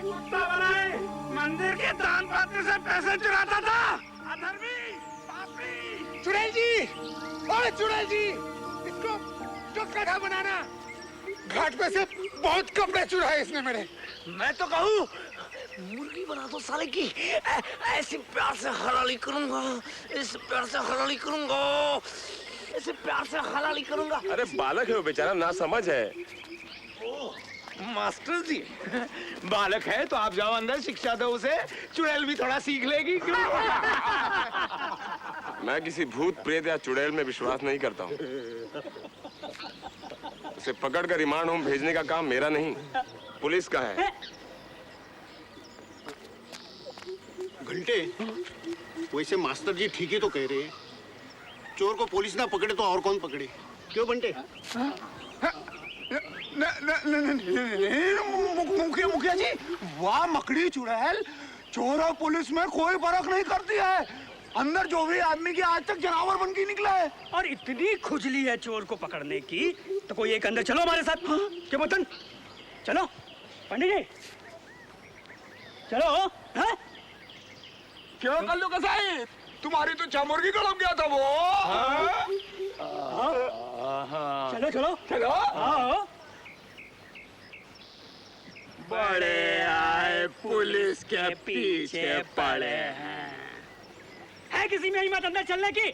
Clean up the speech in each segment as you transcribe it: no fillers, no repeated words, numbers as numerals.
कुत्ता बनाए मंदिर के दान पात्र से पैसे चुराता था। अधर्मी, पापी। चुड़ैल जी, ओए चुड़ैल जी, इसको गधा बनाना। घाट पे से बहुत कपड़े चुराए इसने मेरे। मैं तो कहूँ मुर्गी बना दो साले की। ऐसे प्यार से हलाली करूंगा, इस प्यार से हलाली करूंगा, ऐसे प्यार से हलाली करूंगा। अरे बालक है वो बेचारा, ना समझ है। मास्टर जी, बालक है तो आप जाओ अंदर, शिक्षा दो उसे, चुड़ैल भी थोड़ा सीख लेगी। मैं किसी भूत प्रेत या चुड़ैल में विश्वास नहीं करता हूँ। उसे पकड़ कर रिमांड होम भेजने का काम मेरा नहीं, पुलिस का है। घंटे, वैसे मास्टर जी ठीक ही तो कह रहे हैं। चोर को पुलिस ना पकड़े तो और कौन पकड़े? क्यों बंटे? मुखिया जी, वाह मकड़ी चुड़ैल, चोर और पुलिस में कोई फर्क नहीं करती है। अंदर जो भी आदमी की आज तक जनावर बन के निकला है। और इतनी खुजली है चोर को पकड़ने की तो कोई एक अंदर चलो हमारे साथ। क्या बोतन, चलो पंडित जी, चलो। हाँ? क्यों कल्लू कसाई, तुम्हारी तो चामुर्गी गड़म गया था वो। चलो चलो चलो। हाँ। बड़े आए पुलिस के पीछे पड़े हैं। है किसी में हिम्मत अंदर चलने की?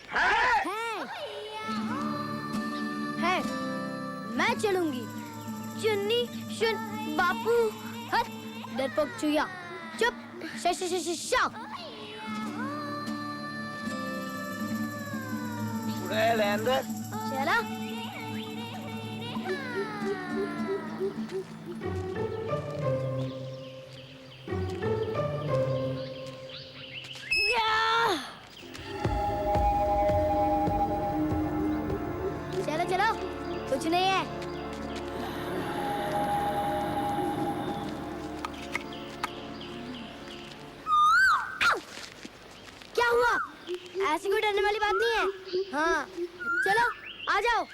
है, मैं चलूंगी। चुन्नी सुन बापू, हट डरपोक चुया, चुप। चुड़ैल अंदर। चला। चलो चलो, कुछ नहीं है। क्या हुआ? ऐसी कोई डरने वाली बात नहीं है। हाँ चलो आ जाओ।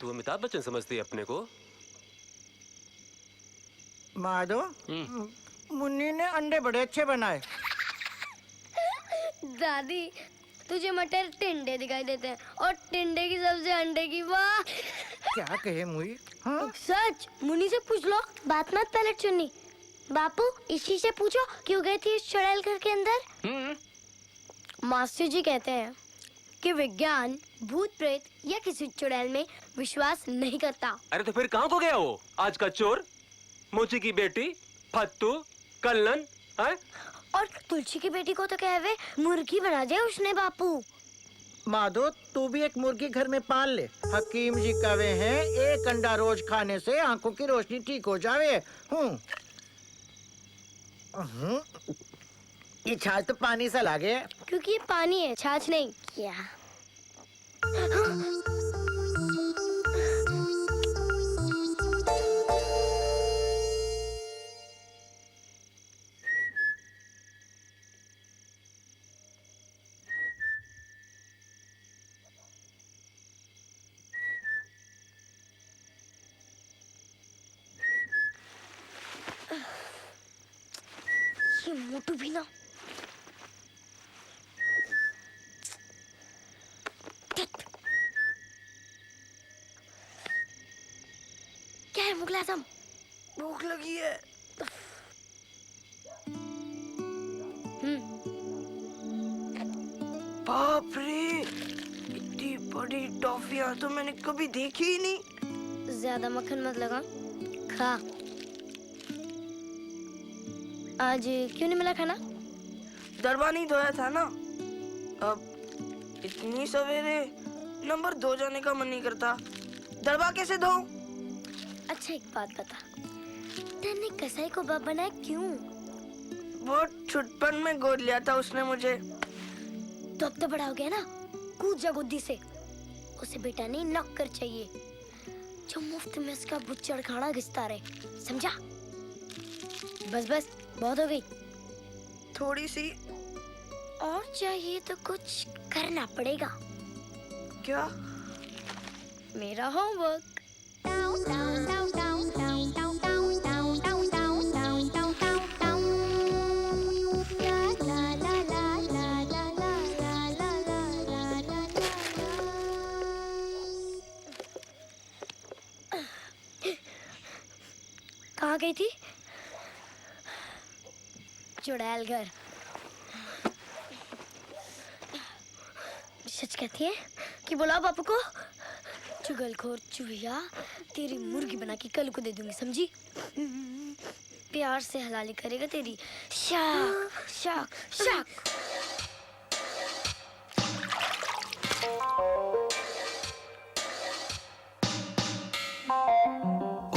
तू अमिताभ बच्चन समझती है अपने को? माधो, मुन्नी ने अंडे बड़े अच्छे बनाए। दादी, तुझे मटर टिंडे दिखाई देते हैं और टिंडे की सब्जी अंडे की। वाह! क्या कहे मुई? हाँ? सच, मुन्नी से पूछ लो। बात मत पलट चुन्नी। बापू, इसी से पूछो क्यों गई थी इस चुड़ैल घर के अंदर। मास्टर जी कहते हैं कि विज्ञान भूत प्रेत या किसी चुड़ैल में विश्वास नहीं करता। अरे तो फिर कहाँ को गया वो आज का चोर? मोची की बेटी, फत्तू, कल्लन, है? और तुलसी की बेटी को तो कहे हुए मुर्गी बना दिया उसने बापू। माधो, तू भी एक मुर्गी घर में पाल ले। हकीम जी कहे हैं एक अंडा रोज खाने से आंखों की रोशनी ठीक हो जावे। ये छाछ तो पानी सा लागे। क्योंकि ये पानी है, छाछ नहीं। क्या? ये मोटू भी ना। क्या है मुगल आजम? भूख लगी है। बाप रे, इतनी बड़ी टॉफियां तो मैंने कभी देखी ही नहीं। ज्यादा मक्खन मत लगा, खा। आज क्यों नहीं मिला खाना? दरबा नहीं धोया था ना। अब इतनी सवेरे नंबर 2 जाने का मन नहीं करता। दरबा कैसे धो? अच्छा एक बात बता, तेने कसाई को बाप बनाया क्यों? बहुत छुटपन में गोद लिया था उसने मुझे। तो अब तो बड़ा हो गया ना, कूद जा गुद्दी से। उसे बेटा नहीं नौकर चाहिए जो मुफ्त में उसका बुच्चड़ खाना घिसता रहे, समझा? बस बस, बहुत हो गई। थोड़ी सी और चाहिए तो कुछ करना पड़ेगा। क्या? मेरा होमवर्क। कहाँ गई थी? चुड़ैल घर। सच कहती है कि बुलाओ बापू को। चुगलखोर चूहिया, तेरी मुर्गी बना के कल को दे दूंगी, समझी? प्यार से हलाली करेगा तेरी। शाक शाक शाक।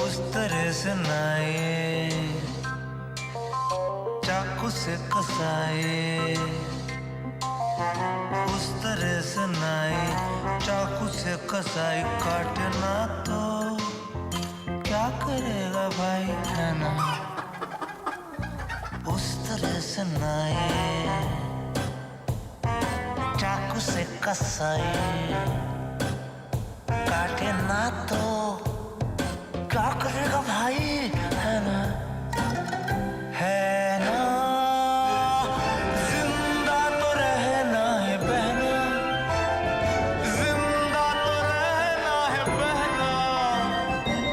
उस तरह से नाए चाकू से कसाए, उस तरह से नाए चाकू से कसाई काटना तो क्या करेगा भाई, है ना? उस तरह से नाए चाकू से कसाई काटे ना तो क्या करेगा भाई, है ना? है ना? जिंदा तो रहना है बहना, जिंदा तो रहना है बहना,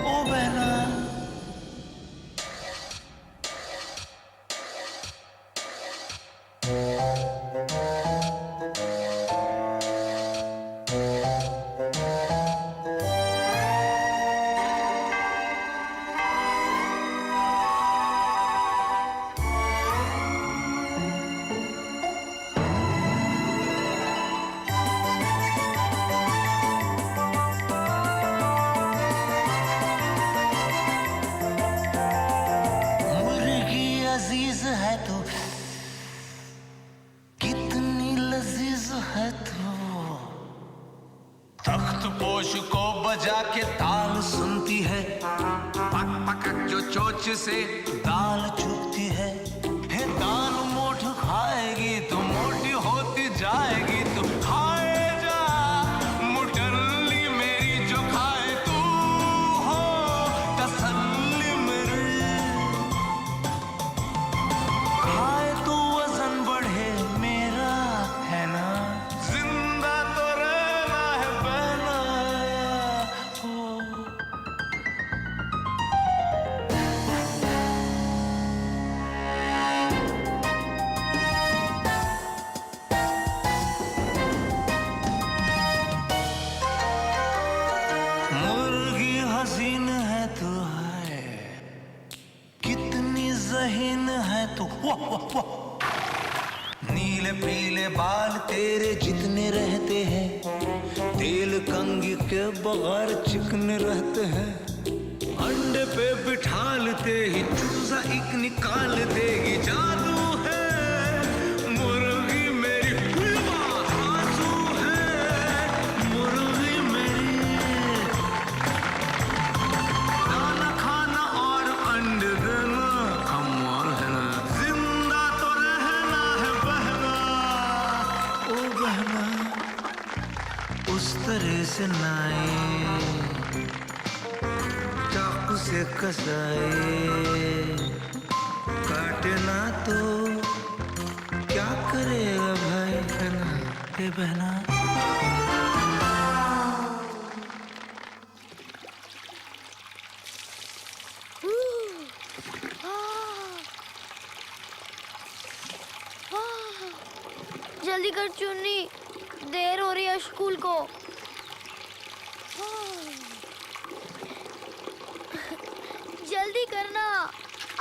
ओ बहना। अजीज है तू, कितनी लजीज है तू। तख्त पोश को बजा के ताल सुनती है, पक पक जो चोच से दाल चुभती है। हे दाल मोठ खाएगी तो मोटी होती जाएगी, तो खाए जा मुटल्ली मेरी जो खाए तो पीले पीले बाल तेरे जितने रहते हैं, तेल कंघी के बगैर चिकने रहते हैं। अंडे पे बिठालते ही चूजा एक निकाल देगी, जादू है मुर्गी मेरी, आंसू है मुर्गी मेरी। दाना खाना और अंडे देना, कमाल है ना, जिंदा तो रहना है बहना, ओ बहना उस तरह से नाए चाकू से कसाए, काटे ना तो क्या करेगा भाई, है ना हे बहना। जल्दी कर चुन्नी, देर हो रही है स्कूल को। जल्दी करना,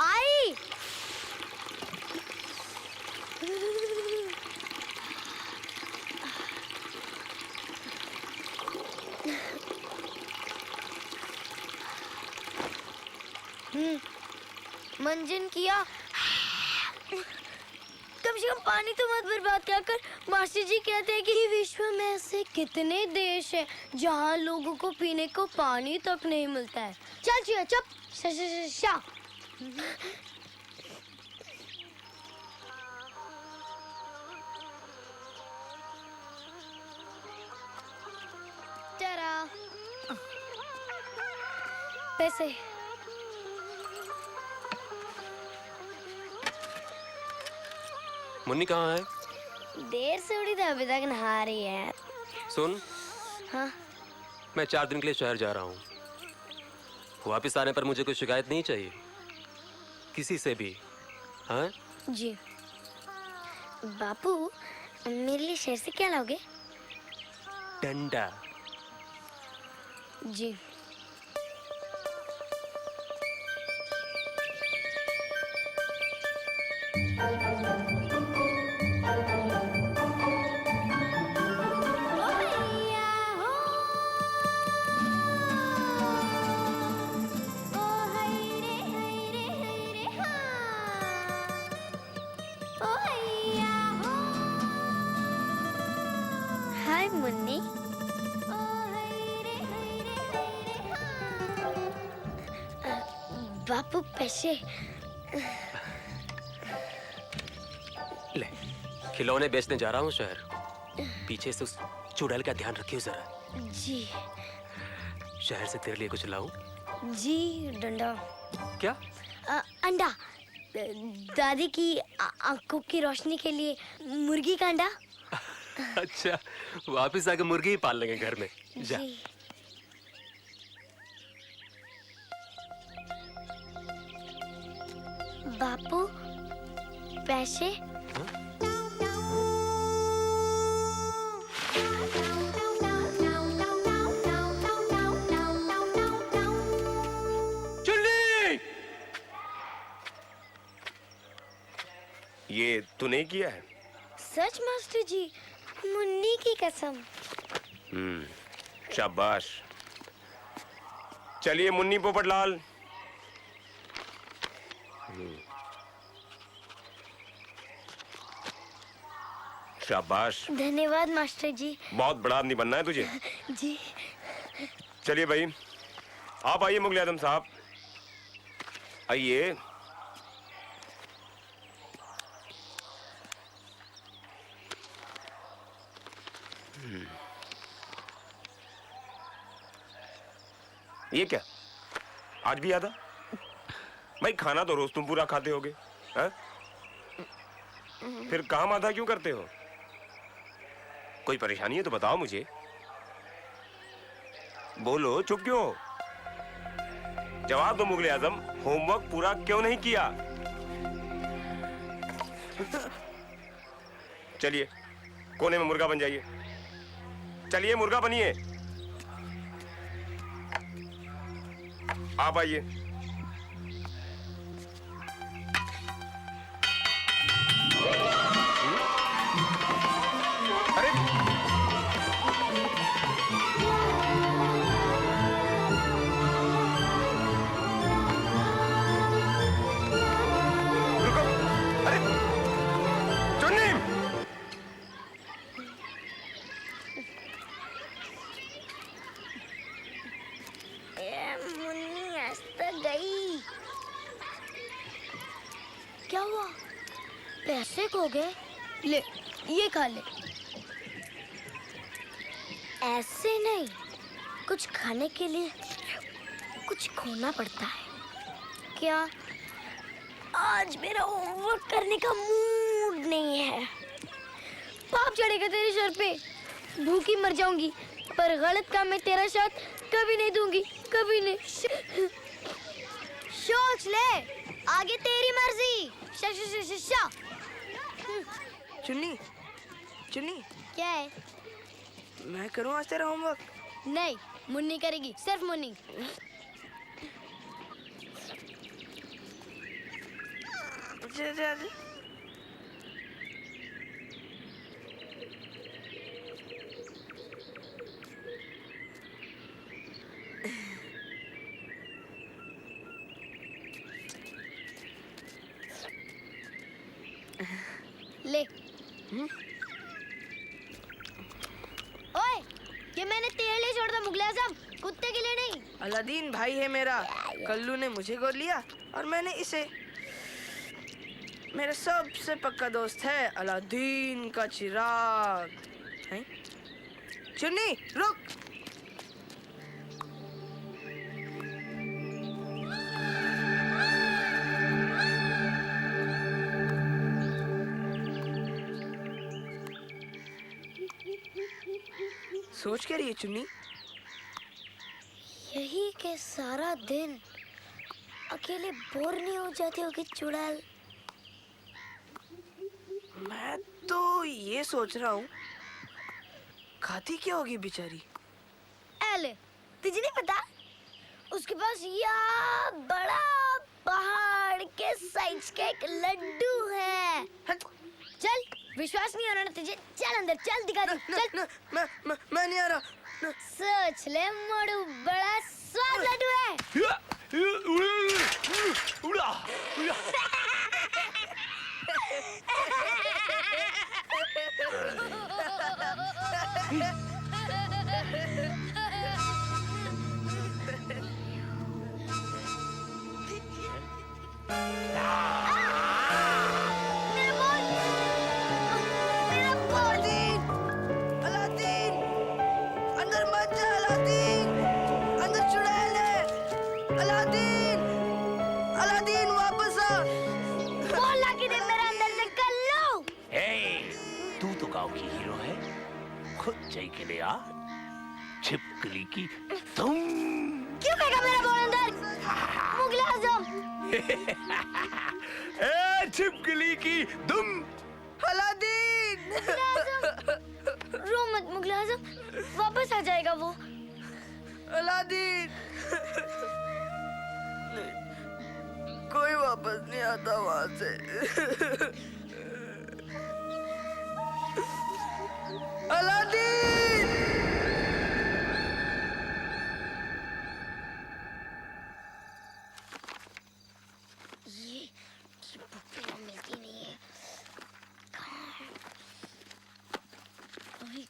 आई। मंजन किया, कम से कम पानी तो मत बर्बाद क्या कर। मास्टर जी कहते हैं कि विश्व में ऐसे कितने देश हैं जहाँ लोगों को पीने को पानी तक नहीं मिलता है। चल चिया चुप, शा। तेरा पैसे मुन्नी कहाँ है? देर से उड़ी तो अभी तक नहा रही है। सुन, हाँ? मैं 4 दिन के लिए शहर जा रहा हूँ। वापस आने पर मुझे कोई शिकायत नहीं चाहिए किसी से भी, हाँ? जी। बापू, मेरे लिए शहर से क्या लाओगे? डंडा। जी। हाय मुन्नी। बापू पैसे। ले, खिलौने बेचने जा रहा हूँ शहर। पीछे से उस चुड़ैल का ध्यान रखियो जरा। जी। शहर से तेरे लिए कुछ लाऊं? जी, डंडा। क्या? अंडा। दादी की आंखों की रोशनी के लिए मुर्गी का अंडा। अच्छा, वापस आके मुर्गी ही पाल लेंगे घर में। जा। जी। बापू, पैसे? ये तूने किया है? सच मास्टर जी, मुन्नी की कसम। शाबाश। चलिए मुन्नी पोपटलाल। शाबाश। धन्यवाद मास्टर जी। बहुत बड़ा आदमी बनना है तुझे। जी। चलिए भाई, आप आइए मुगल आजम साहब, आइए। ये क्या, आज भी याद आ? भाई खाना तो रोज तुम पूरा खाते होगे, हैं? फिर काम आधा क्यों करते हो? कोई परेशानी है तो बताओ मुझे। बोलो, चुप क्यों हो? जवाब दो मुगल आजम, होमवर्क पूरा क्यों नहीं किया? चलिए कोने में मुर्गा बन जाइए। चलिए मुर्गा बनिए। आप आइए। गुस्से खो गए? ले, ये खा ले। ऐसे नहीं, कुछ खाने के लिए कुछ खोना पड़ता है। क्या आज मेरा होमवर्क करने का मूड नहीं है? पाप चढ़ेगा तेरे सर पे, भूखी मर जाऊंगी, पर गलत काम में तेरा साथ कभी नहीं दूंगी, कभी नहीं। सोच ले, आगे तेरी मर्जी। चुन्नी, चुन्नी, क्या है? मैं करूँ आज तेरा होमवर्क? नहीं, मुन्नी करेगी, सिर्फ मुन्नी। जा, जा, जा। ले। ओए, ये मैंने तेरे लिए छोड़ा था मुगल आजम, कुत्ते के लिए नहीं। अलादीन भाई है मेरा। कल्लू ने मुझे गोद लिया और मैंने इसे। मेरा सबसे पक्का दोस्त है अलादीन का चिराग। हैं? चुन्नी रुक। सोच क्या रही है चुन्नी? यही के सारा दिन अकेले बोर नहीं हो जाती होगी चुड़ैल? मैं तो ये सोच रहा हूँ, खाती क्या होगी बेचारी? एले, तुझे नहीं पता? उसके पास यह बड़ा पहाड़ के साइज का एक लड्डू है। चल, विश्वास नहीं हो रहा ना तुझे? चल अंदर, चल दिखा दे, चल। मैं नहीं आ रहा। सोच ले मोड़ू, बड़ा स्वाद लड्डू है। अलादीन, अंदर मत जा अलादीन, अंदर चुड़ैल है। अलादीन, अलादीन वापस आ। बोला कि मेरा अंदर से कर लो। तू तो गांव की हीरो है, खुद जाई के ले आ। छिपकली की तुम क्यों फेंका मेरा बॉल अंदर? मुगल आजम। छिपकली की दुम। अलादीन, रो मत मुगल आजम, वापस आ जाएगा वो। अलादीन, कोई वापस नहीं आता वहां से। अलादीन, ये बुक मिलती नहीं है।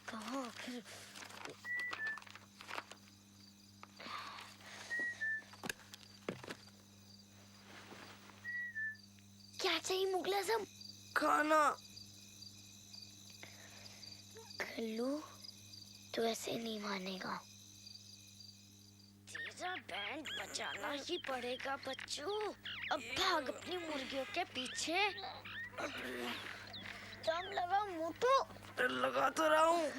कहाँ आखिर? क्या चाहिए मुगल आजम? खाना। कल्लू, तू ऐसे नहीं मानेगा। तेरा बैंड बजाना ही पड़ेगा बच्चों। अब भाग अपनी मुर्गियों के पीछे। दम लगा मोटू। लगा तो रहा हूँ।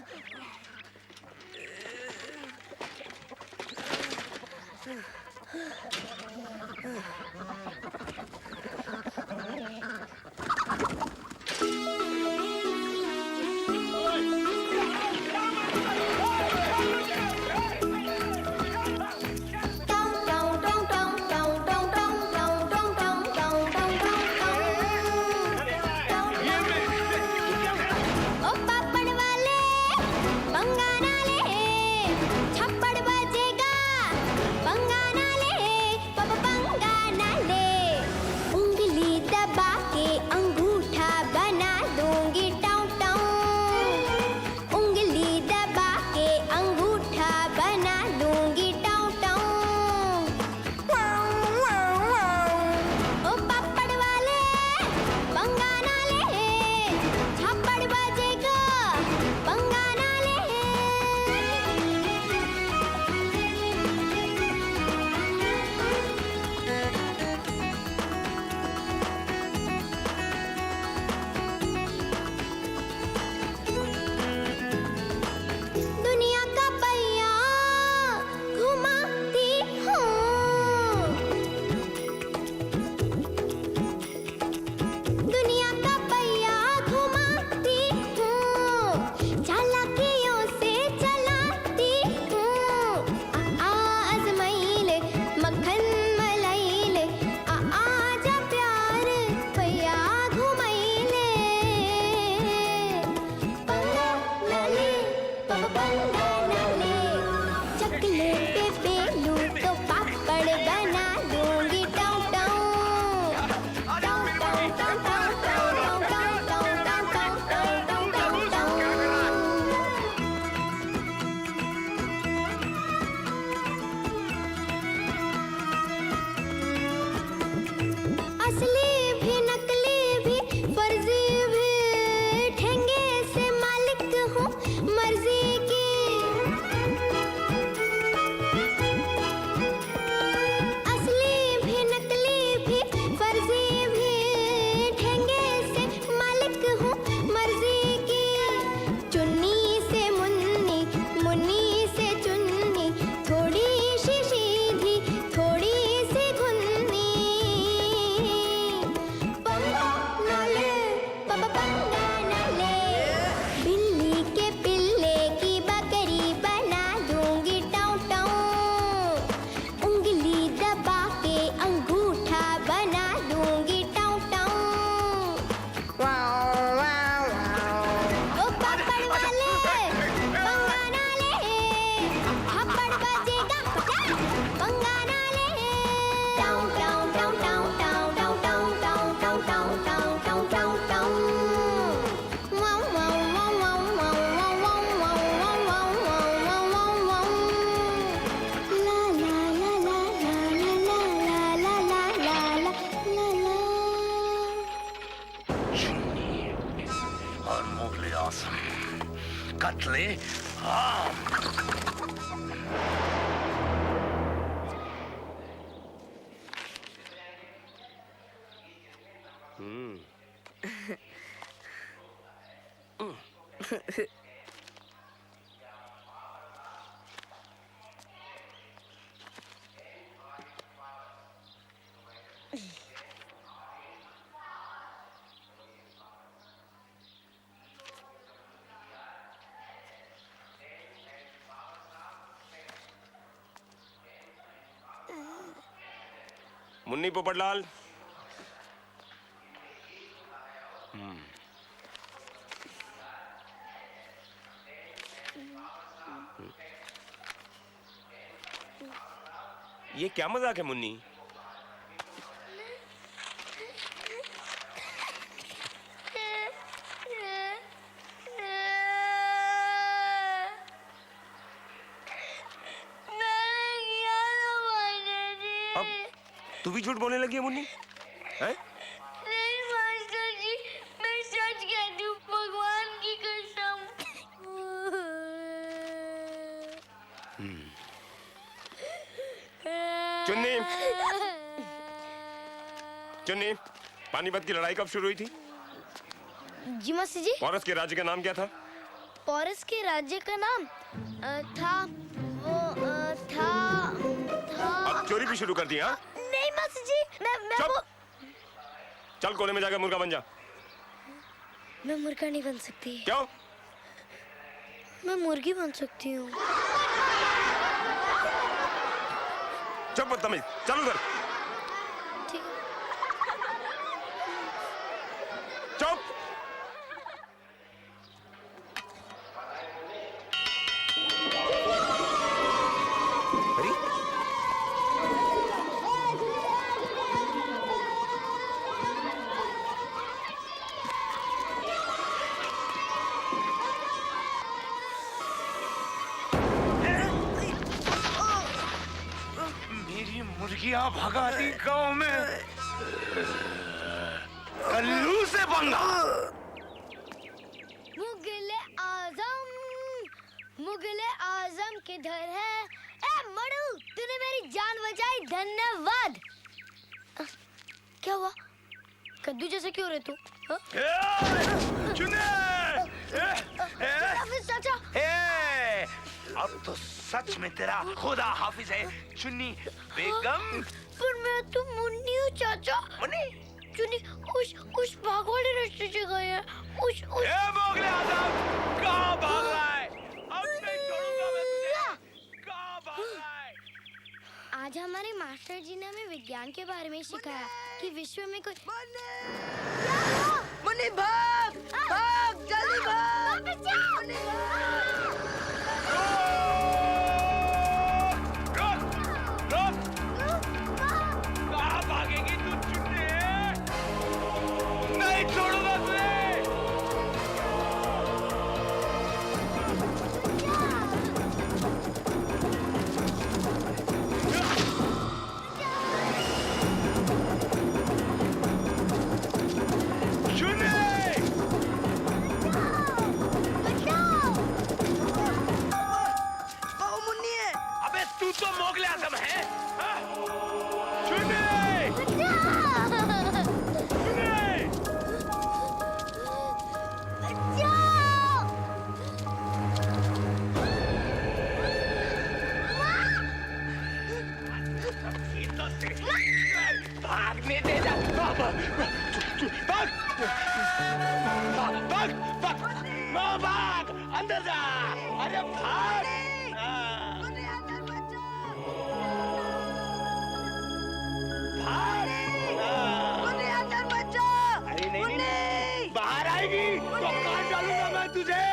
मुगले आजम, कत्ले आम। मुन्नी पोपटलाल। ये क्या मजाक है मुन्नी? अब तू भी झूठ बोलने लगी है मुन्नी? हैं? नहीं मास्टर जी, मैं सच कहती हूँ, भगवान की कसम। चुन्नी, चुन्नी, पानीपत की लड़ाई कब शुरू हुई थी? जी मास्टर जी। पोरस के राज्य का नाम क्या था? पोरस के राज्य का नाम था अब चोरी भी शुरू कर दी? हाँ? नहीं मास्टर जी, मैं चुप! चल कोने में जाकर मुर्गा बन जा। मैं मुर्गा नहीं बन सकती। क्यों? मैं मुर्गी बन सकती हूँ। चुप बदतमीज, चल उधर। ठीक। चुप! अरे मेरी मुर्गियां भगा दी गांव में। कल्लू से पंगा। मुगले आजम किधर है? ए मड़ू, तूने मेरी जान बचाई, धन्यवाद। क्या हुआ? कद्दू जैसे क्यों रहे तू? चुने! चाचा। अब तो सच में तेरा खुदा हाफिज है चुन्नी बेगम। पर मैं तो मुन्नी हूँ चाचा। मुन्नी? चुन्नी उस भाग वाले रास्ते से गए हैं। मुगले आजम, कहाँ भाग रहा है? अब नहीं छोड़ूंगा मैं तुझे। कहाँ भाग रहा है? आज हमारे मास्टर जी ने हमें विज्ञान के बारे में सिखाया कि विश्व में कोई मुन्नी भाग, भाग, जल्दी भाग। मुन्नी कहाँ भागेगी तू चुन्नी? नहीं छोड़ूंगा तुझे। तू तो मोगले आजम है? भागने दे जा। भाग भाग भाग भाग, अंदर जा। अरे भाग। बाहर आएगी तो काट डालूंगा मैं तुझे।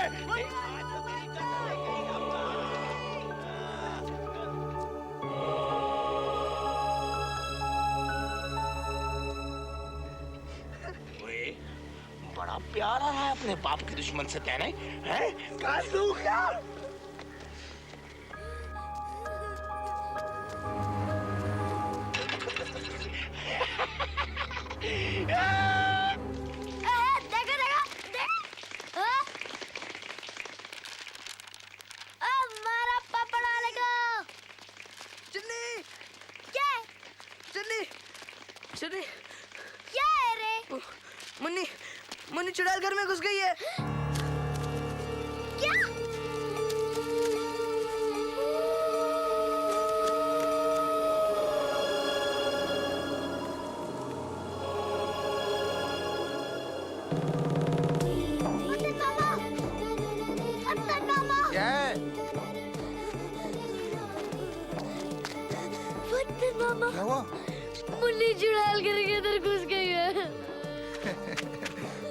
बड़ा प्यार आ रहा है अपने बाप के दुश्मन से कहने हैं? काट दूं क्या? मुन्नी क्या है रे? मुन्नी मुन्नी चुड़ैल घर में घुस गई है। क्या? मामा क्या हुआ? मुन्नी चुड़ैल घर के अंदर घुस गई है।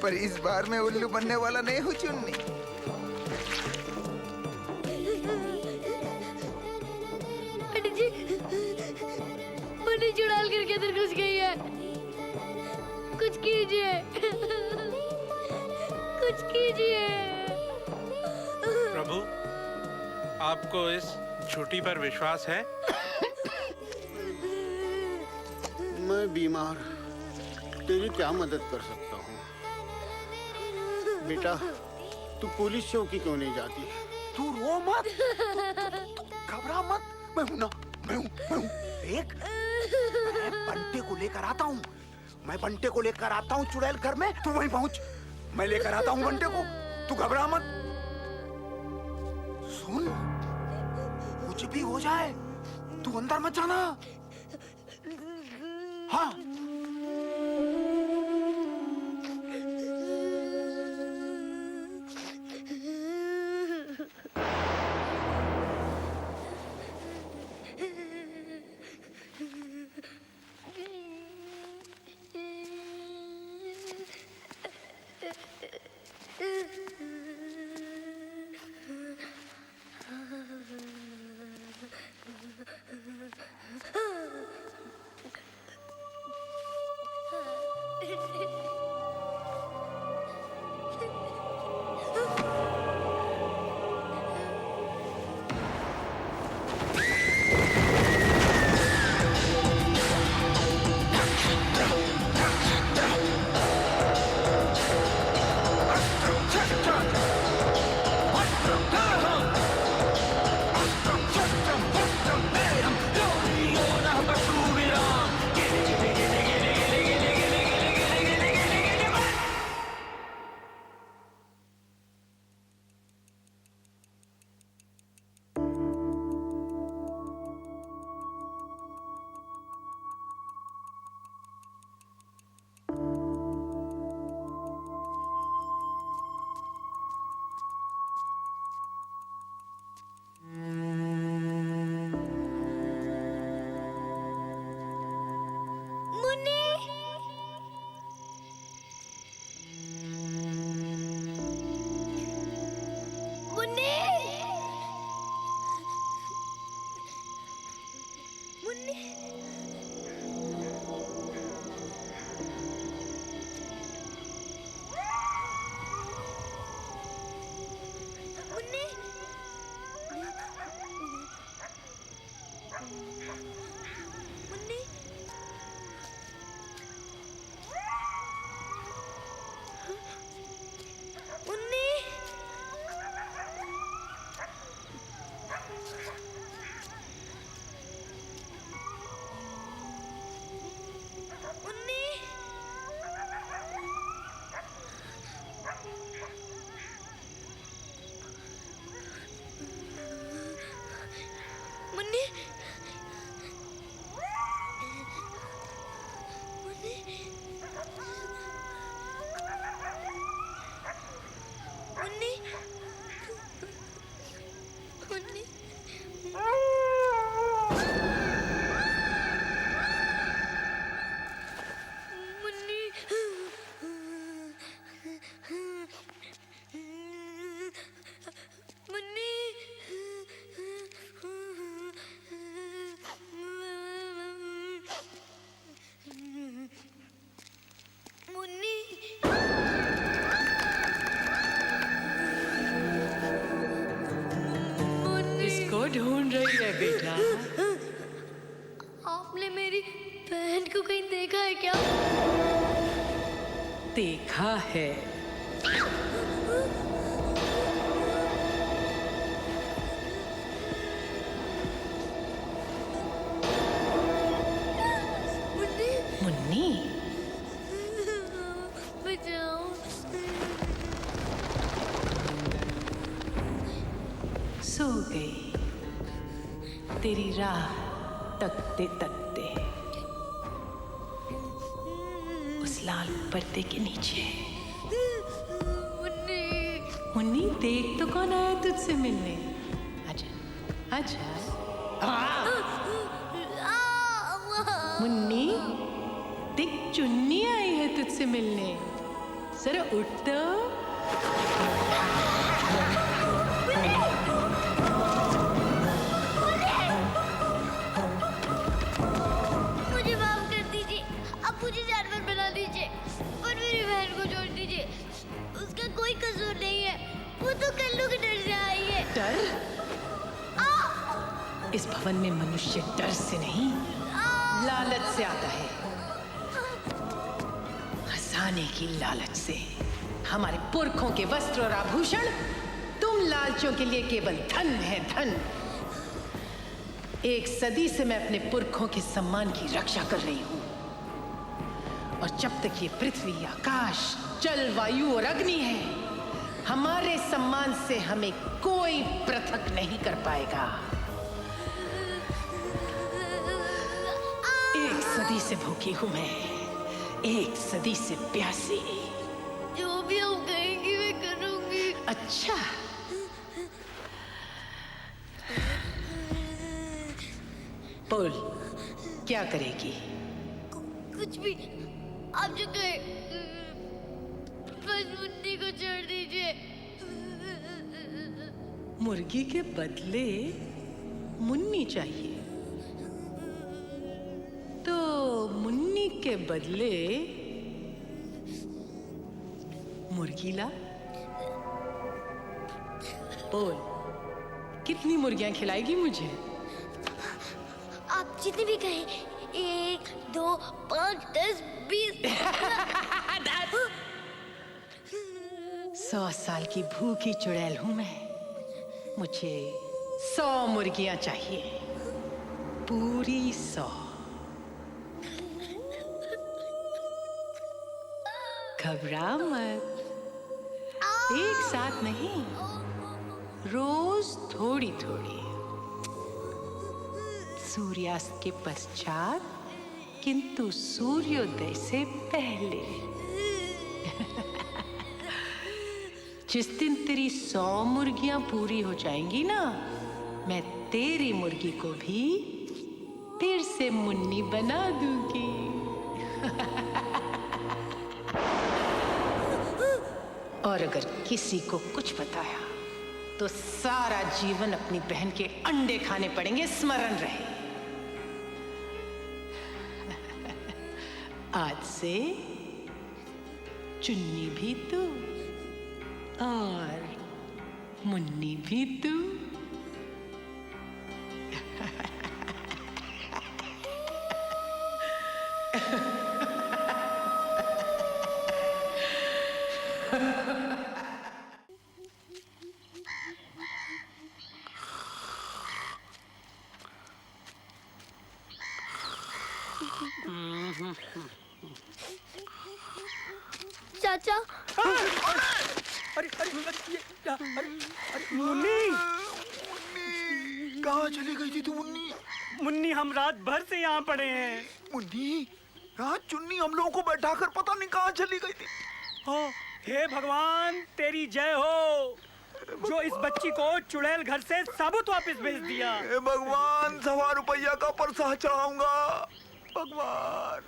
पर इस बार मैं उल्लू बनने वाला नहीं हूँ चुन्नी। पंडित जी, मुन्नी चुड़ैल घर के अंदर घुस गई है। कुछ कीजिए, कुछ कीजिए। प्रभु, आपको इस झूठी पर विश्वास है? मैं बीमार, तेरी क्या मदद कर सकता हूँ? बेटा, तू पुलिस चौकी क्यों नहीं जाती? तू रो मत, घबरा मत। मैं हूं ना, मैं हूं। देख, मैं बंटे को लेकर आता हूँ। मैं बंटे को लेकर आता हूँ चुड़ैल घर में, तू वहीं पहुंच। मैं लेकर आता हूँ बंटे को, तू घबरा मत। सुन, कुछ भी हो जाए, तू अंदर मत जाना। हाँ। ढूंढ रही है बेटा? आपने मेरी बहन को कहीं देखा है क्या? देखा है। मुन्नी, सो गई तेरी राह तकते तकते उस लाल पर्दे के नीचे। मुन्नी देख तो कौन आया तुझसे मिलने। आजा आजा। मुन्नी देख चुन्नी आई है तुझसे मिलने, जरा उठ तो। मुझे माफ कर दीजिए, अब मुझे जानवर बना दीजिए और मेरी बहन को छोड़ दीजिए। उसका कोई कसूर नहीं है, वो तो कल्लू के डर से आई है। डर? इस भवन में मनुष्य डर से नहीं लालच से आता है। हंसाने की लालच से। हमारे पुरखों के वस्त्र और आभूषण तुम लालचों के लिए केवल धन है, धन। 1 सदी से मैं अपने पुरखों के सम्मान की रक्षा कर रही हूं, और जब तक ये पृथ्वी, आकाश, जल, वायु और अग्नि है, हमारे सम्मान से हमें कोई पृथक नहीं कर पाएगा। 1 सदी से भूखी हूं मैं, 1 सदी से प्यासी। जो भी हम कहेंगी मैं करूंगी। अच्छा, बोल क्या करेगी? कुछ भी, आप जो कहे। बस मुन्नी को छोड़ दीजिए। मुर्गी के बदले मुन्नी चाहिए, तो मुन्नी के बदले मुर्गी ला। बोल कितनी मुर्गियां खिलाएगी मुझे? आप जितने भी कहें, 1, 2, 5, 10, 20। 100 साल की भूखी चुड़ैल हूं मैं, मुझे 100 मुर्गियां चाहिए, पूरी 100। घबरा मत, एक साथ नहीं, रोज थोड़ी थोड़ी। सूर्यास्त के पश्चात, किंतु सूर्योदय से पहले। जिस दिन तेरी 100 मुर्गियां पूरी हो जाएंगी ना, मैं तेरी मुर्गी को भी फिर से मुन्नी बना दूंगी। और अगर किसी को कुछ बताया तो सारा जीवन अपनी बहन के अंडे खाने पड़ेंगे, स्मरण रहे। आज से चुन्नी भी तू और मुन्नी भी तू। चाचा, अरे मुन्नी, कहाँ चली गई थी तू मुन्नी? मुन्नी हम रात भर से यहाँ पड़े हैं। मुन्नी, रात चुन्नी हम लोगों को बैठाकर पता नहीं कहाँ चली गई थी। हो, हे भगवान तेरी जय हो, जो इस बच्ची को चुड़ैल घर से साबुत वापस भेज दिया। हे भगवान, 100 रुपया का परसा चढ़ाऊंगा भगवान।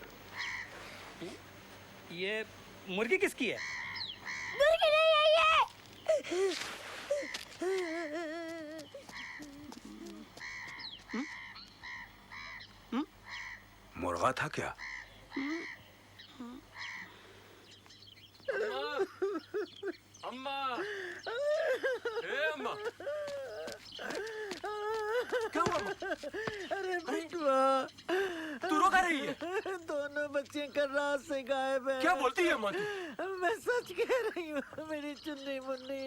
ये मुर्गी किसकी है? मुर्गी नहीं है ये। मुर्गा था क्या? अम्मा, हे अम्मा, क्या हुआ? अरे बिटुआ, तू रो क्या रही है? दोनों बच्चे कल रात से गायब है। क्या बोलती है अम्मा तू? मैं सच कह रही हूँ, मेरी चुन्नी मुन्नी।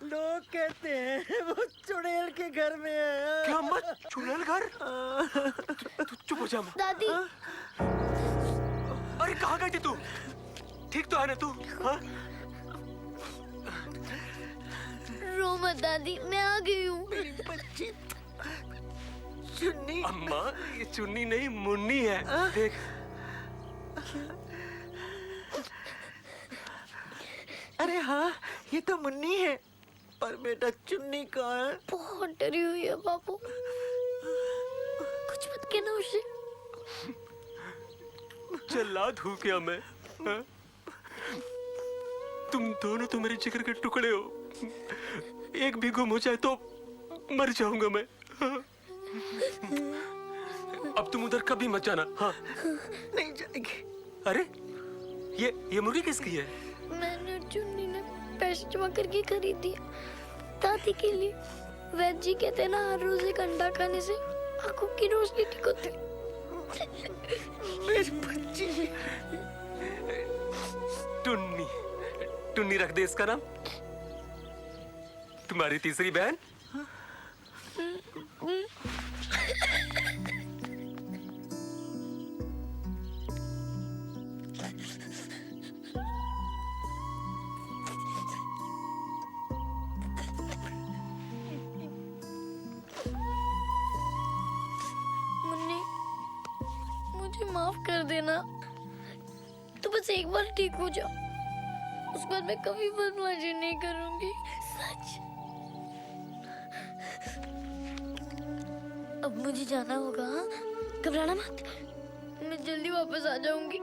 लोग कहते हैं वो चुड़ैल के घर में है। क्या अम्मा, चुड़ैल घर? तू चुप हो जा अम्मा। दादी, अरे कहाँ गई थी तू? ठीक तो है ना तू? हाँ? रो मत। मत दादी, मैं आ गई हूँ। मेरी बच्ची चुन्नी। अम्मा, ये चुन्नी नहीं मुन्नी है। देख। अरे हाँ, ये तो मुन्नी है, पर बेटा चुन्नी कहाँ है? बहुत डरी हुई है बापू, कुछ मत कहना उसे। जल्लाद हूँ क्या मैं? हाँ? तुम दोनों तो मेरे जिगर के टुकड़े हो, एक भी गुम हो जाए तो मर जाऊंगा मैं। हाँ? अब तुम उधर कभी मत जाना। हाँ? नहीं जाएगी। अरे ये मुर्गी किसकी है? मैंने और चुन्नी ने पैसे जमा करके खरीदी है दादी के लिए। वैद्य जी कहते हैं ना, हर रोज एक अंडा खाने से आंखों की रोशनी ठीक होती है। मेरी बच्ची। टुन्नी, टुन्नी रख दे इसका नाम। तुम्हारी तीसरी बहन? मुन्नी, मुझे माफ कर देना। तो बस एक बार ठीक हो जाओ, उसके बाद मैं कभी बदमाशी नहीं करूंगी, सच। अब मुझे जाना होगा, हाँ? घबराना मत, मैं जल्दी वापस आ जाऊंगी।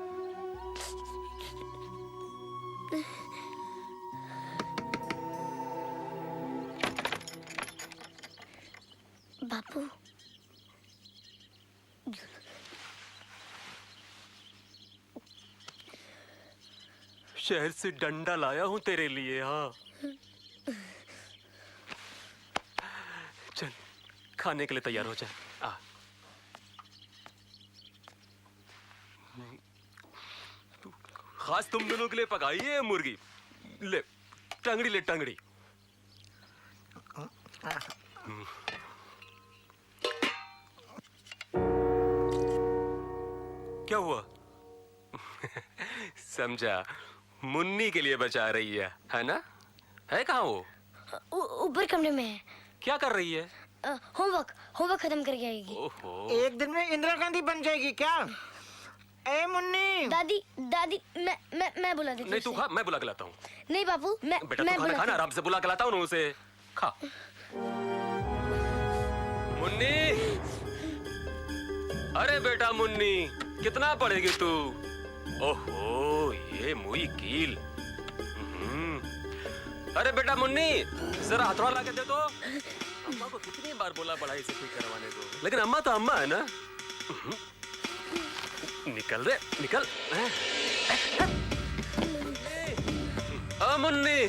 बापू, शहर से डंडा लाया हूँ तेरे लिए। हाँ, चल खाने के लिए तैयार हो जाए। आ खास तुम दोनों के लिए पकाई है मुर्गी। ले टंगड़ी, ले टंगड़ी। क्या हुआ? समझा, मुन्नी के लिए बचा रही है ना? है कहाँ वो? ऊपर कमरे में है। क्या कर रही है? होमवर्क खत्म करके आएगी। ओहो। एक दिन में इंदिरा गांधी बन जाएगी क्या? ए मुन्नी। दादी मैं बुला देती हूँ। नहीं तू खा, मैं बुला के लाता हूँ। नहीं बापू, मैं बेटा तू खाना खाना, आराम से बुला के लाता हूँ ना उसे। खा। मुन्नी, अरे बेटा मुन्नी, कितना पढ़ेगी तू? ओहो, ये मुई कील। अरे बेटा मुन्नी, जरा हथौड़ा ला के दे दो। अम्मा को कितनी बार बोला पढ़ाई से ठीक करवाने को, लेकिन अम्मा तो अम्मा है ना। निकल रे, निकल। मुन्नी,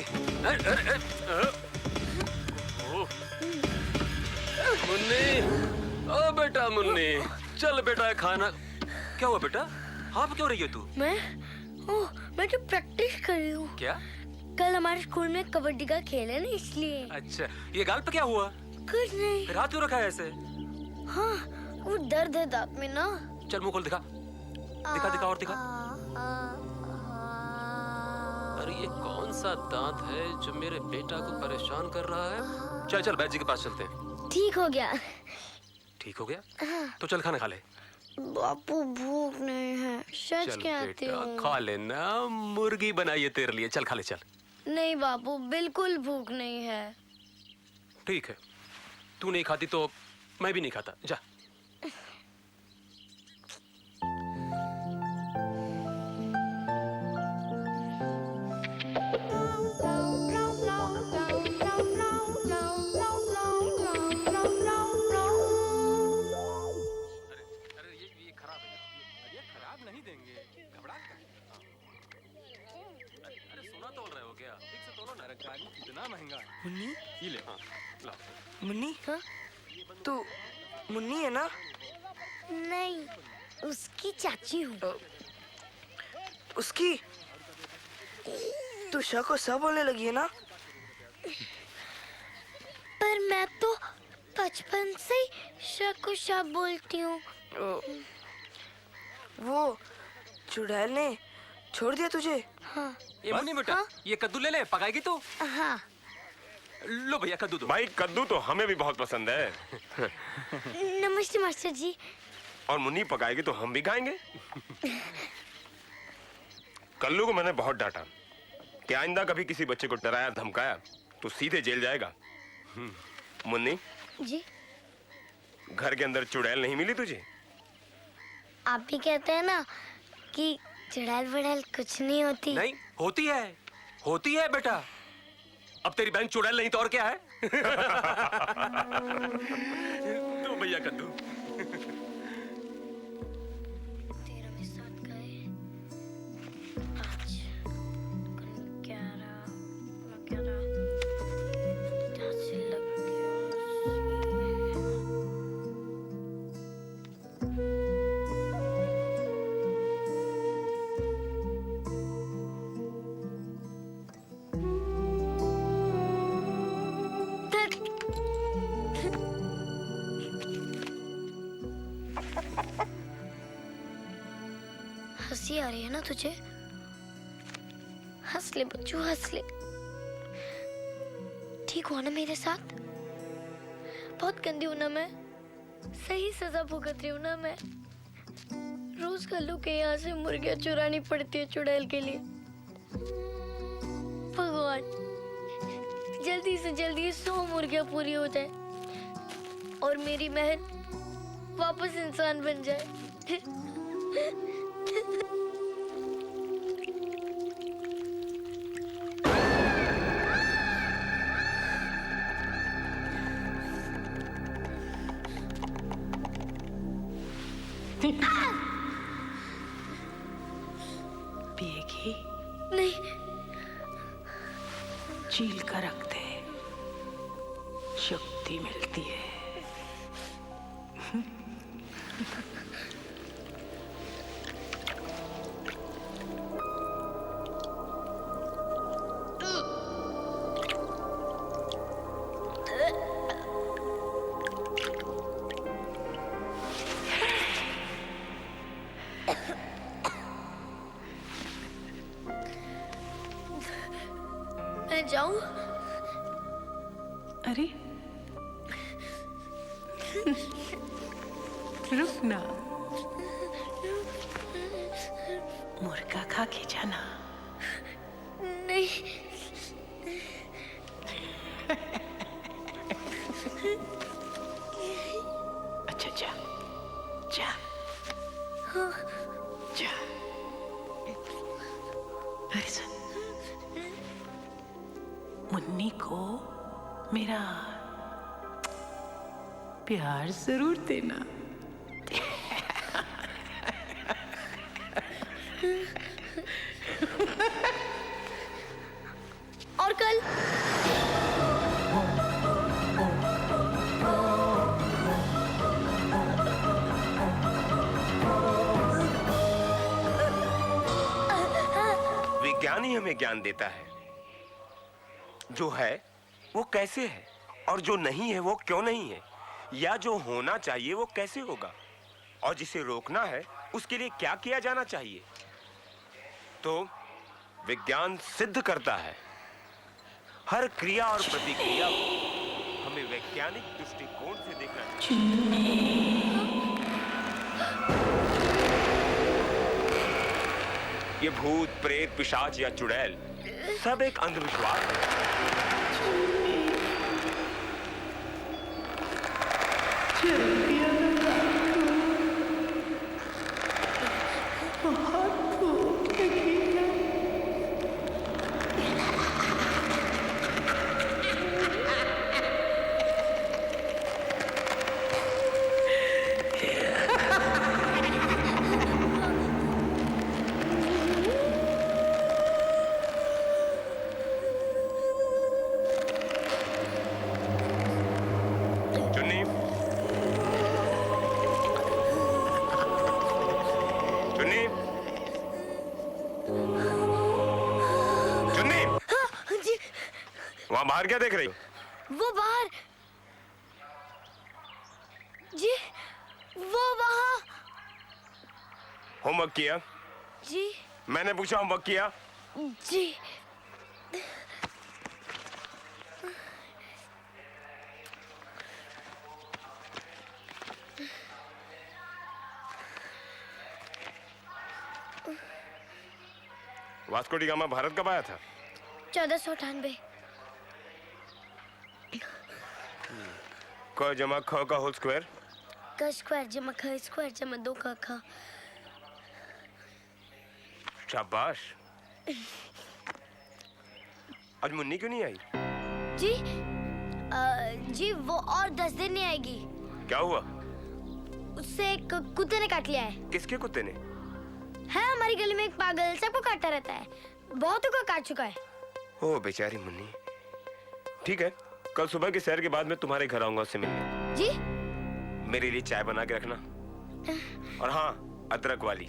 मुन्नी, ओ बेटा मुन्नी, चल बेटा खाना। क्या हुआ बेटा? हाँ क्यों रही है तू? मैं तो प्रैक्टिस कर रही हूँ। क्या? कल हमारे स्कूल में कबड्डी का खेल है ना, इसलिए। अच्छा, ये गाल पे क्या हुआ? कुछ नहीं। फिर हाथ क्यों रखा है ऐसे? हाँ, वो दर्द है दांत में ना। चल मुंह खोल, दिखा दिखा दिखा और दिखा। अरे ये कौन सा दांत है जो मेरे बेटा को परेशान कर रहा है? चल चल बैद जी के पास चलते हैं। ठीक हो गया। ठीक हो गया? तो चल खाना खा ले। बापू भूख नहीं है, सच कहती हूँ। खा लेना, मुर्गी बनाई है तेरे लिए। चल खा ले, चल। नहीं बापू, बिल्कुल भूख नहीं है। ठीक है, तू नहीं खाती तो मैं भी नहीं खाता। जा। कितना महंगा है? मुन्नी, ये ले। हाँ, ला। मुन्नी, हाँ? तू मुन्नी है ना? नहीं, उसकी चाची हूँ। उसकी? तू शक को सब बोलने लगी है ना? पर मैं तो बचपन से ही शक को शब बोलती हूँ। वो चुड़ैल ने छोड़ दिया तुझे? हाँ। ये मुन्नी बेटा, ये कद्दू ले ले, पकाएगी तू? हाँ। लो भैया कद्दू दो। भाई कद्दू तो हमें भी बहुत पसंद है। नमस्ते मास्टर जी। और मुन्नी पकाएगी तो हम भी खाएंगे। कल्लू को मैंने बहुत डांटा कि आइंदा कभी किसी बच्चे को डराया धमकाया तो सीधे जेल जाएगा। मुन्नी जी घर के अंदर चुड़ैल नहीं मिली तुझे? आप भी कहते हैं ना कि चुड़ैल बुड़ैल कुछ नहीं होती। नहीं होती है बेटा। अब तेरी बैंक चुड़ैल नहीं तो और क्या है? तो भैया कद्दू। 13 में 7 गए, 5 11 10 से लग हंसी आ रही है ना तुझे? हंस ले बच्चू, हंस ले। ठीक हुआ ना मेरे साथ? बहुत गंदी हूं ना मैं? सही सजा भुगत रही हूँ ना मैं? रोज कल्लू के यहाँ से मुर्गियां चुरानी पड़ती है चुड़ैल के लिए। भगवान जल्दी से जल्दी 100 मुर्गियां पूरी हो जाए और मेरी बहन वापस इंसान बन जाए। पिएगी? नहीं। चील कर रख दे, शक्ति मिलती है। मैं जाऊं? अरे रुक ना, मुर्गा खा के जाना। नहीं। अच्छा जा जा जा। अरे सुन, मुन्नी को मेरा प्यार जरूर देना। और कल विज्ञान ही हमें ज्ञान देता है। जो है वो कैसे है और जो नहीं है वो क्यों नहीं है, या जो होना चाहिए वो कैसे होगा, और जिसे रोकना है उसके लिए क्या किया जाना चाहिए। तो विज्ञान सिद्ध करता है हर क्रिया और प्रतिक्रिया को हमें वैज्ञानिक दृष्टिकोण से देखना चाहिए। ये भूत प्रेत पिशाच या चुड़ैल सब एक अंधविश्वास है। वहां बाहर क्या देख रही हो? वो बाहर जी, वो वहाँ। होमवर्क किया? जी। मैंने पूछा होमवर्क किया? जी। वास्को डी गामा भारत कब आया था? 1498। क जमा ख का होल स्क्वायर। क स्क्वायर जमा ख स्क्वायर जमा 2 क ख। शाबाश। आज मुन्नी क्यों नहीं आई? जी जी वो और 10 दिन नहीं आएगी। क्या हुआ? उससे एक कुत्ते ने काट लिया है। किसके कुत्ते ने? है हमारी गली में एक पागल, सबको काटता रहता है, बहुतों को काट चुका है। ओ बेचारी मुन्नी। ठीक है, कल सुबह की सैर के बाद मैं तुम्हारे घर आऊंगा उससे मिलने। जी? मेरे लिए चाय बना के रखना, और हाँ अदरक वाली।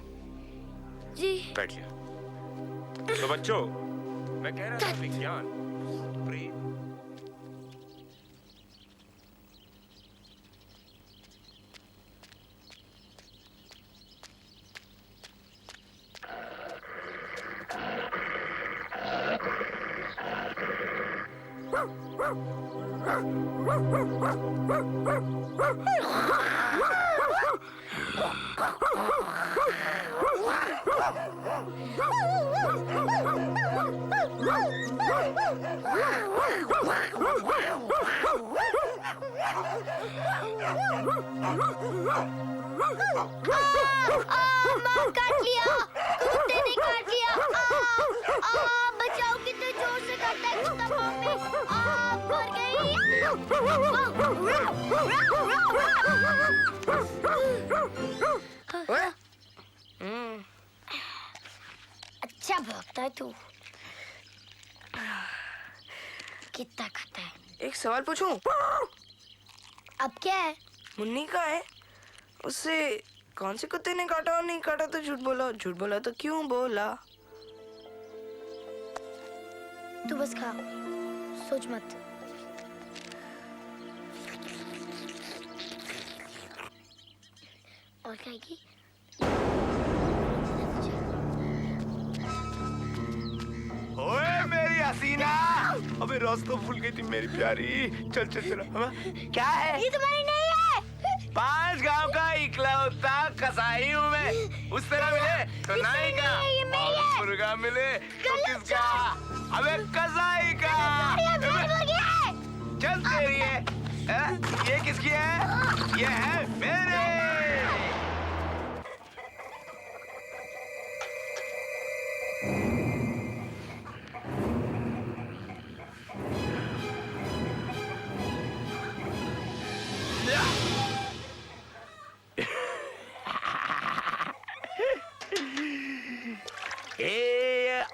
जी। बैठ लिया। तो बच्चों, मैं कह रहा था विज्ञान, प्रेम। काट लिया, कुत्ते ने काट लिया। बचाओ, कितने जोर से काटता है कुत्ता पाँव में। मर गई। अच्छा भौंकता है तू। कितना खाता है? एक सवाल पूछूं? अब क्या है? मुन्नी का है, उससे कौन से कुत्ते ने काटा और नहीं काटा तो झूठ बोला, झूठ बोला तो क्यों बोला? तू बस खा, सोच मत। और खाएगी? ओए मेरी हसीना, अबे रस तो भूल गई थी मेरी प्यारी। चल चल चल। क्या है? ये तुम्हारी नहीं है। 5 गांव का इकलौता कसाई हूँ मैं। उस तरह मिले तो नाई का, और मुर्गा मिले तो किसका? अबे कसाई का। चल तेरी है। ये किसकी है? ये है मेरे।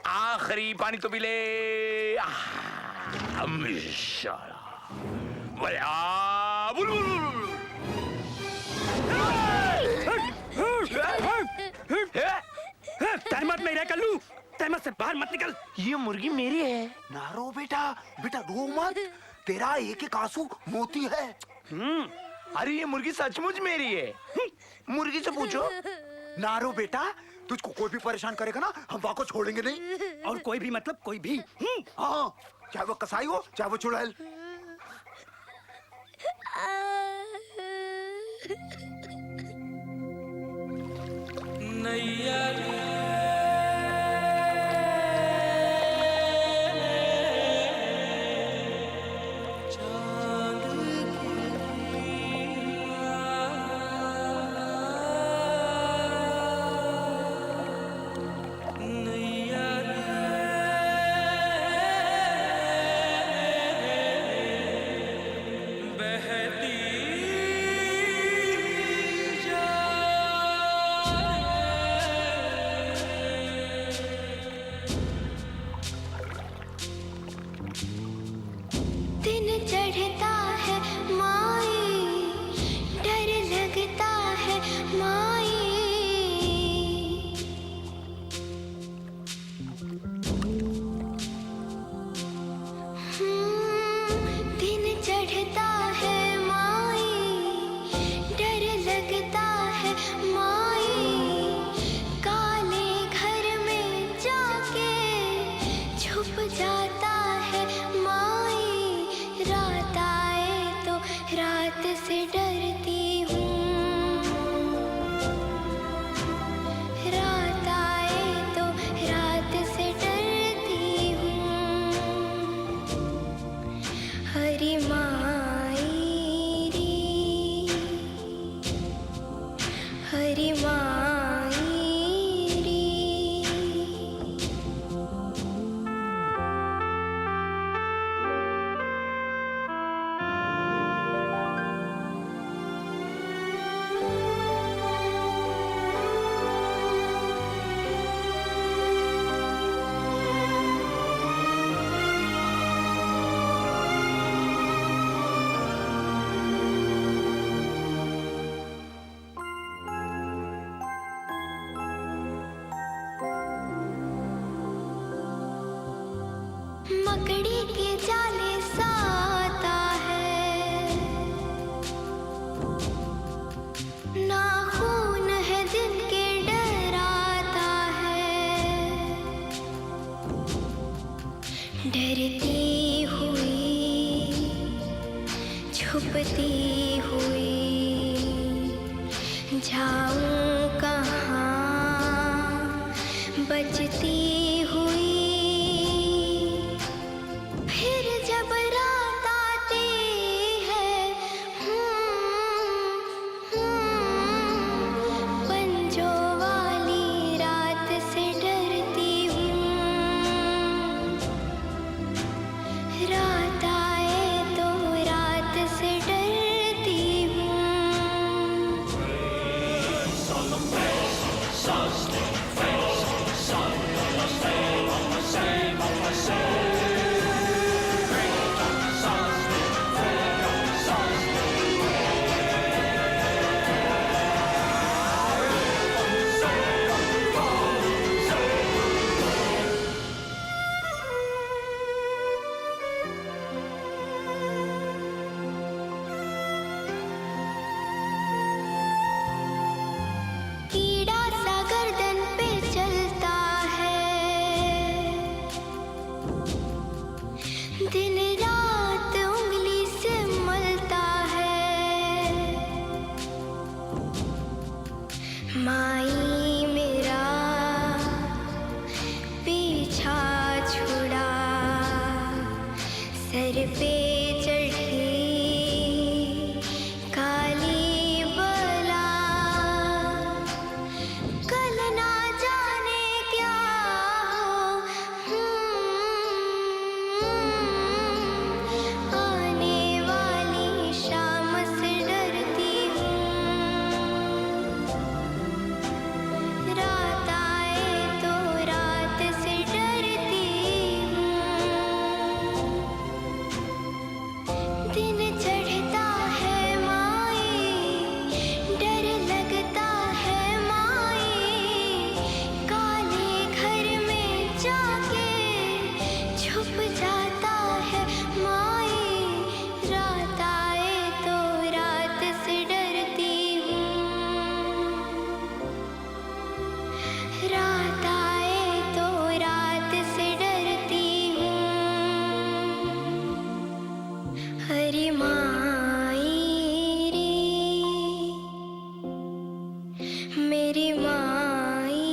आखिरी पानी तो मिले। तहमत में रह कल्लू, तहमत से बाहर मत निकल। ये मुर्गी मेरी है। ना रो बेटा, बेटा रो मत। तेरा एक एक आंसू मोती है। अरे ये मुर्गी सचमुच मेरी है। मुर्गी से पूछो। ना रो बेटा, तुझको कोई भी परेशान करेगा ना, हम वाको छोड़ेंगे नहीं। और कोई भी मतलब कोई भी? हाँ, चाहे वो कसाई हो चाहे वो चुड़ैल। दिन चढ़ता है माई, डर लगता है माई। दिन चढ़ता है माई, डर लगता है माई। काले घर में जाके छुप जाता है माई। राता हरी माई रे, हरी माई रे। मकड़ी के जाले साता है, नाखून है दिन के डराता है। डरती हुई छुपती हुई जाऊं कहाँ, बचती हुई। फिर जब रात आती है, पंजों वाली रात से डरती हूँ। रात आए तो रात से डरती हूँ। कीड़ा सा गर्दन पे चलता है, दिन रात उंगली से मलता है। माई मेरा पीछा छुड़ा, सर पे चढ़ी काली बला। कल ना जाने क्या हो, आने वाली शाम से डरती हूँ। रात आए तो रात से डरती हूँ। दिन चढ़ता है माई, डर लगता है माई। काले घर में जाके छुप जाता है माई। रात आए तो रात से डरती हूँ। रात आए तो रात से डरती हूँ। हरी माई रे, मेरी माई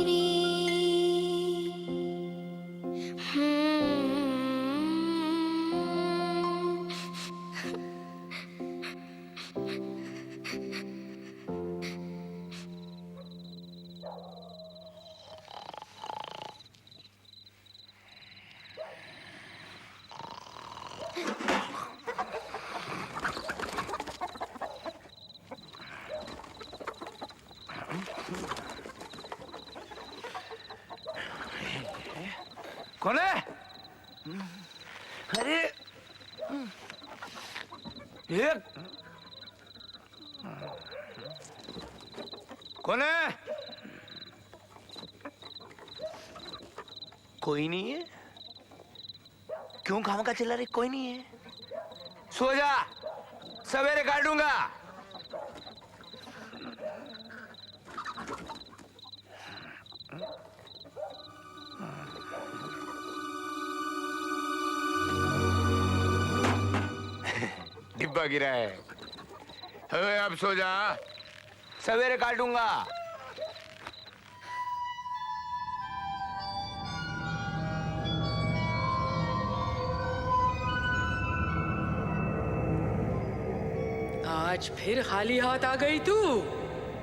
रे। कौन है? अरे ये कौन है? कोई नहीं है। क्यों खामखा चिल्ला रही? कोई नहीं है। सो जा, सवेरे काटूंगा। डिब्बा गिरा है। अबे अब सो जा, सवेरे काटूंगा। आज फिर खाली हाथ आ गई तू?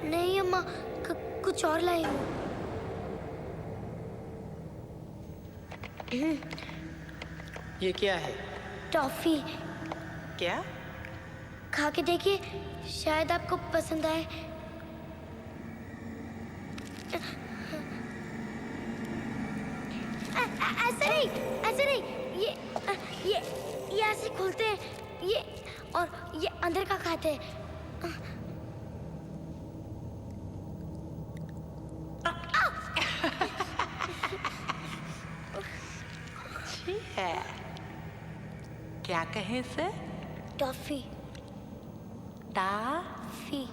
नहीं अम्मा, कुछ और लाई हूँ। ये क्या है? टॉफी। क्या? खा के देखिए, शायद आपको पसंद आए। ऐसे नहीं, ऐसे नहीं। ये ऐसे खोलते हैं, ये और ये अंदर का खाते हैं। ठीक है। क्या कहे से? टॉफी। टाफी।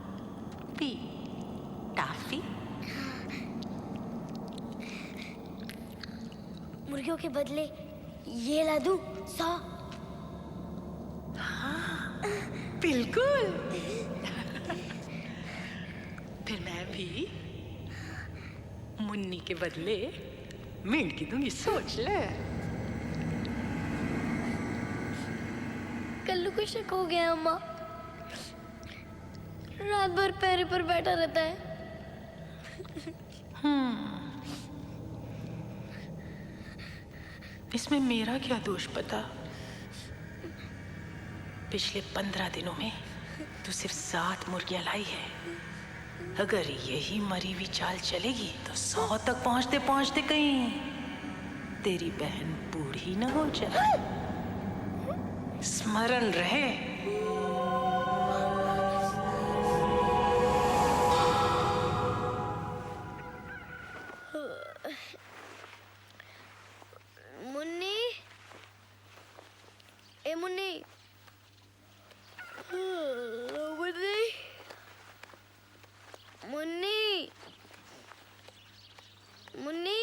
पी। टाफी। मुर्गियों के बदले ये ला दूं 100। हाँ, बिल्कुल। फिर मैं भी मुन्नी के बदले मेंढकी दूंगी, सोच ले। कल्लू को शक हो गया अम्मा, रात भर पैर पर बैठा रहता है। इसमें मेरा क्या दोष पता? पिछले 15 दिनों में तू सिर्फ 7 मुर्गियां लाई है। अगर यही मरी हुई चाल चलेगी तो 100 तक पहुंचते पहुंचते कहीं तेरी बहन बूढ़ी न हो जाए। स्मरण रहे। मुन्नी, ए मुन्नी, मुन्नी, मुन्नी, मुन्नी,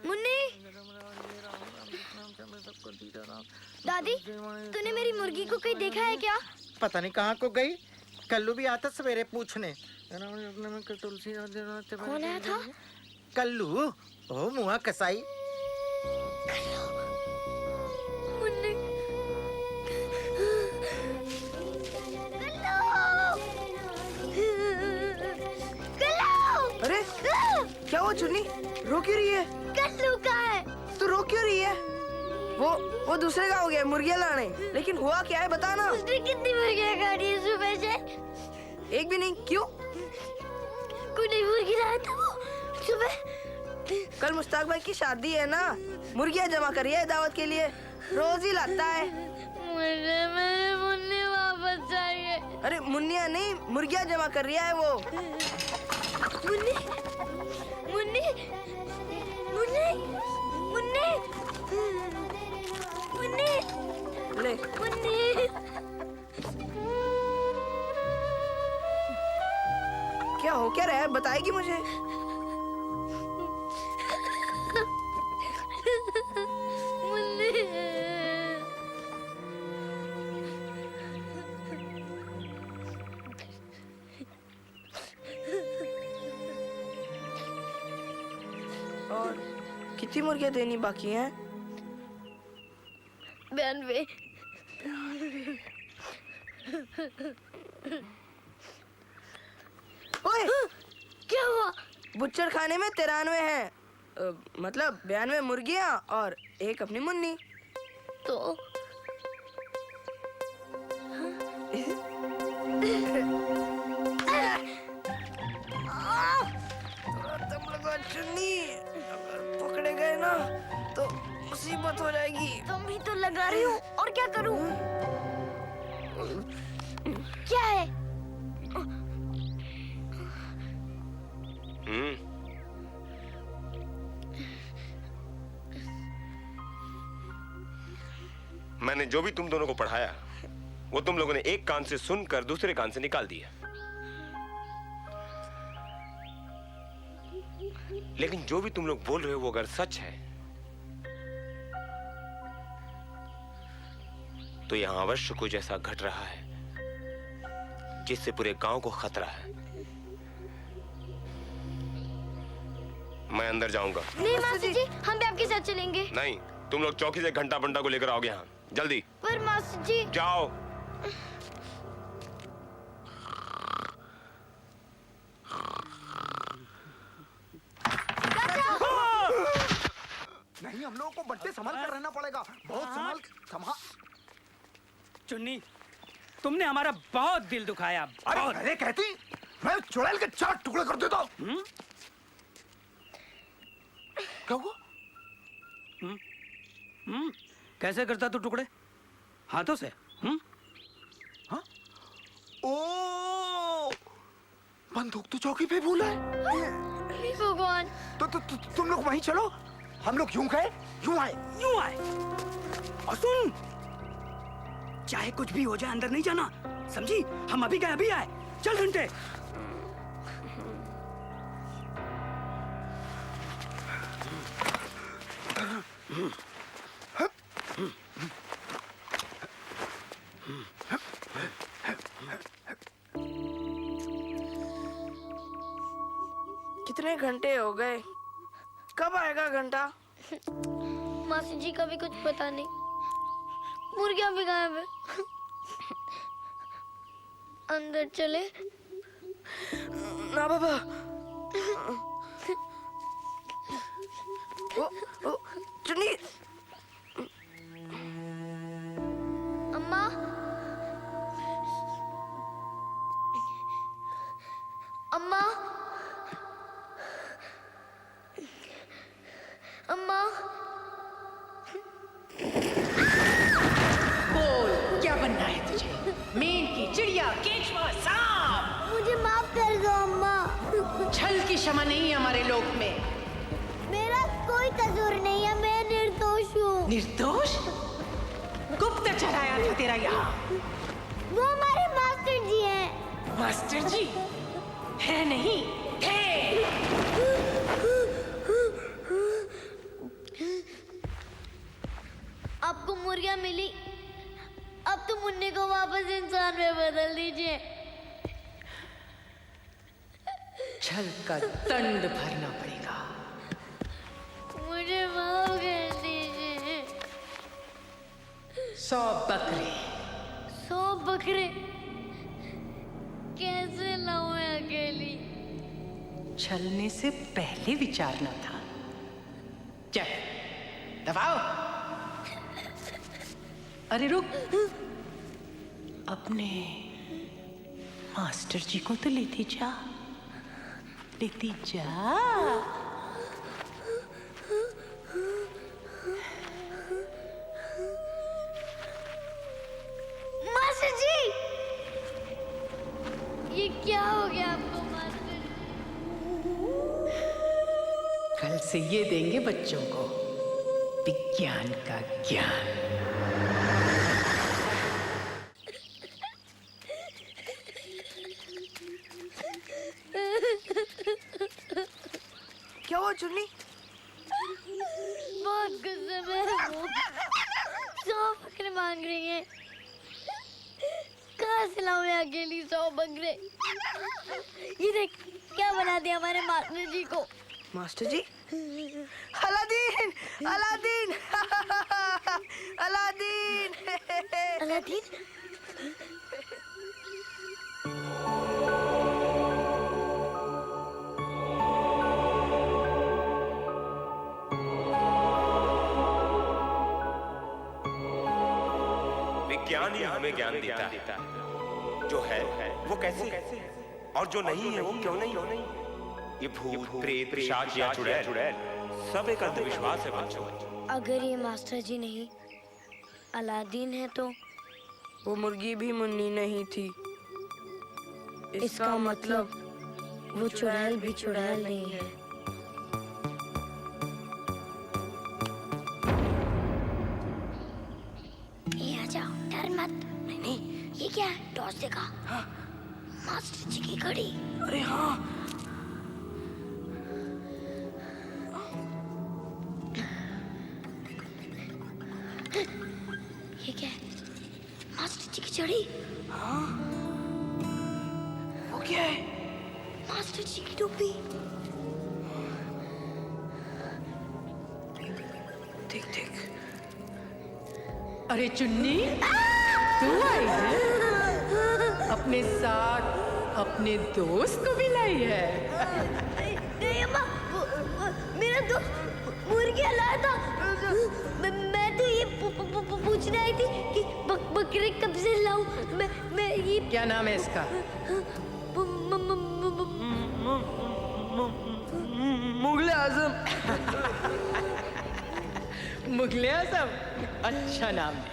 मुन्नी। दादी, तूने मेरी मुर्गी को कहीं देखा है क्या? पता नहीं कहाँ को गई। कल्लू भी आता सवेरे पूछने। कौन आया था? कल्लू, ओ मुआ कसाई। मुन्नी, अरे क्या हुआ चुन्नी? रो क्यों रही है? कल्लू कहाँ है? तू रो क्यों रही है? वो दूसरे का हो गया मुर्गियां लाने। लेकिन हुआ क्या है बता ना। उसने कितनी मुर्गियां काटी है सुबह से? एक भी नहीं। क्यों? कोई नई मुर्गी लाया था वो सुबह। कल मुश्ताक भाई की शादी है ना, मुर्गियां जमा करी है दावत के लिए। रोज ही लाता है। मुझे मेरी मुन्नी वापस चाहिए। अरे मुन्नियां नहीं, मुर्गियां जमा कर रही है वो। मुन्नी, मुन्नी, मुन्नी, मुन्नी, मुन्नी, ले मुन्नी। क्या हो क्या रहा है बताएगी मुझे? मुन्नी। और कितनी मुर्गियां देनी बाकी हैं? 92। ओए, क्या हुआ? बुच्चर खाने में 93 हैं। मतलब 92 मुर्गियां और एक अपनी मुन्नी। तो तुम लोग चुन्नी अगर पकड़े गए ना तो मुसीबत हो जाएगी। तुम भी तो लगा रही हो, और क्या करूं? क्या है? मैंने जो भी तुम दोनों को पढ़ाया वो तुम लोगों ने एक कान से सुनकर दूसरे कान से निकाल दिया। लेकिन जो भी तुम लोग बोल रहे हो वो अगर सच है तो यहां अवश्य कुछ ऐसा घट रहा है जिससे पूरे गांव को खतरा है। मैं अंदर जाऊंगा। नहीं मासी जी, हम भी आपके साथ चलेंगे। नहीं, तुम लोग चौकी से घंटा बंटा को लेकर आओगे यहाँ जल्दी। पर मासी जी। जाओ। नहीं, हम लोगों को बंटे संभाल कर रहना पड़ेगा। बहुत संभाल। चुन्नी, तुमने हमारा बहुत दिल दुखाया। अरे कहती, मैं चुड़ैल के 4 टुकड़े कर देता हूँ। क्या हुआ? कैसे करता तू टुकड़े? हाथों से? हाँ? ओ, बंदूक तो चौकी पे भूला है। भगवान। तो तुम लोग वहीं चलो, हम लोग यूं गए, यूं आए। और सुन, चाहे कुछ भी हो जाए अंदर नहीं जाना, समझी? हम अभी गए अभी आए। चल घंटे। कितने घंटे हो गए? कब आएगा घंटा? मासी जी का भी कुछ पता नहीं। मुर्गियां भी गायब है। अंदर चले? ना बाबा। ओ, चुन्नी। अम्मा, अम्मा, अम्मा। बोल, क्या बनना है तुझे? मेंढकी, चिड़िया, केचुआ, सांप? मुझे माफ कर दो अम्मा। छल की क्षमा नहीं है हमारे लोक में। मेरा कोई कसूर नहीं है, मैं निर्दोष हूँ। निर्दोष? गुप्त चढ़ाया था तेरा यहाँ। वो हमारे मास्टर जी हैं। मास्टर जी? है नहीं, है। आपको मुर्गियां मिली, अब तो मुन्ने को वापस इंसान में बदल दीजिए। छल का दंड भरना पड़ेगा। मुझे माफ कर दीजिए। 100 बकरे। 100 बकरे कैसे लाऊं मैं अकेली? छलने से पहले विचारना था। चल, दबाओ। अरे रुक, अपने मास्टर जी को तो लेती जा, लेती जा। मास्टर जी, ये क्या हो गया आपको मास्टर जी? कल से ये देंगे बच्चों को विज्ञान का ज्ञान। क्या हुआ चुन्नी? बहुत गुस्से में है वो। 100 बकरे मांग रही है। कहाँ से लाऊं मैं अकेली 100 बकरे? ये देख क्या बना दिया हमारे मास्टर जी को। मास्टर जी? अलादीन! अलादीन! अलादीन! अलादीन? विज्ञान ही हमें ज्ञान देता है। जो है वो कैसे है और जो नहीं है वो क्यों नहीं। ये भूत, प्रेत, पिशाच या चुड़ैल सब एक अंधविश्वास है बच्चों। अगर ये मास्टर जी नहीं अलादीन है तो वो मुर्गी भी मुन्नी नहीं थी। इसका मतलब वो चुड़ैल भी चुड़ैल नहीं है। ये आ जाओ, डर मत। नहीं, ये क्या है? टॉर्च देखा? हाँ। मास्टर जी की घड़ी। अरे हाँ। ये क्या है? मास्टर जी की छड़ी। हाँ। वो क्या है? मास्टर जी की टोपी। देख देख। अरे चुन्नी, तू आई है? अपने साथ अपने दोस्त को भी लाई है? नहीं अम्मा, मेरा दोस्त मुर्गी लाया था। मैं तो ये पूछने आई थी कि बकरे कब से लाऊं। मैं ये क्या नाम है इसका? मुगले आजम। मुगले आजम, अच्छा नाम है।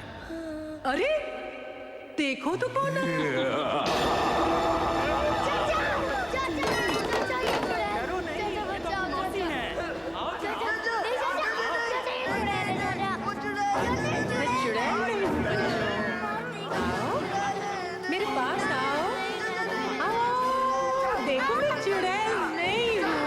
अरे देखो तो कौन है। मेरे पास आओ, आओ, देखो मैं चुड़ैल नहीं हूँ।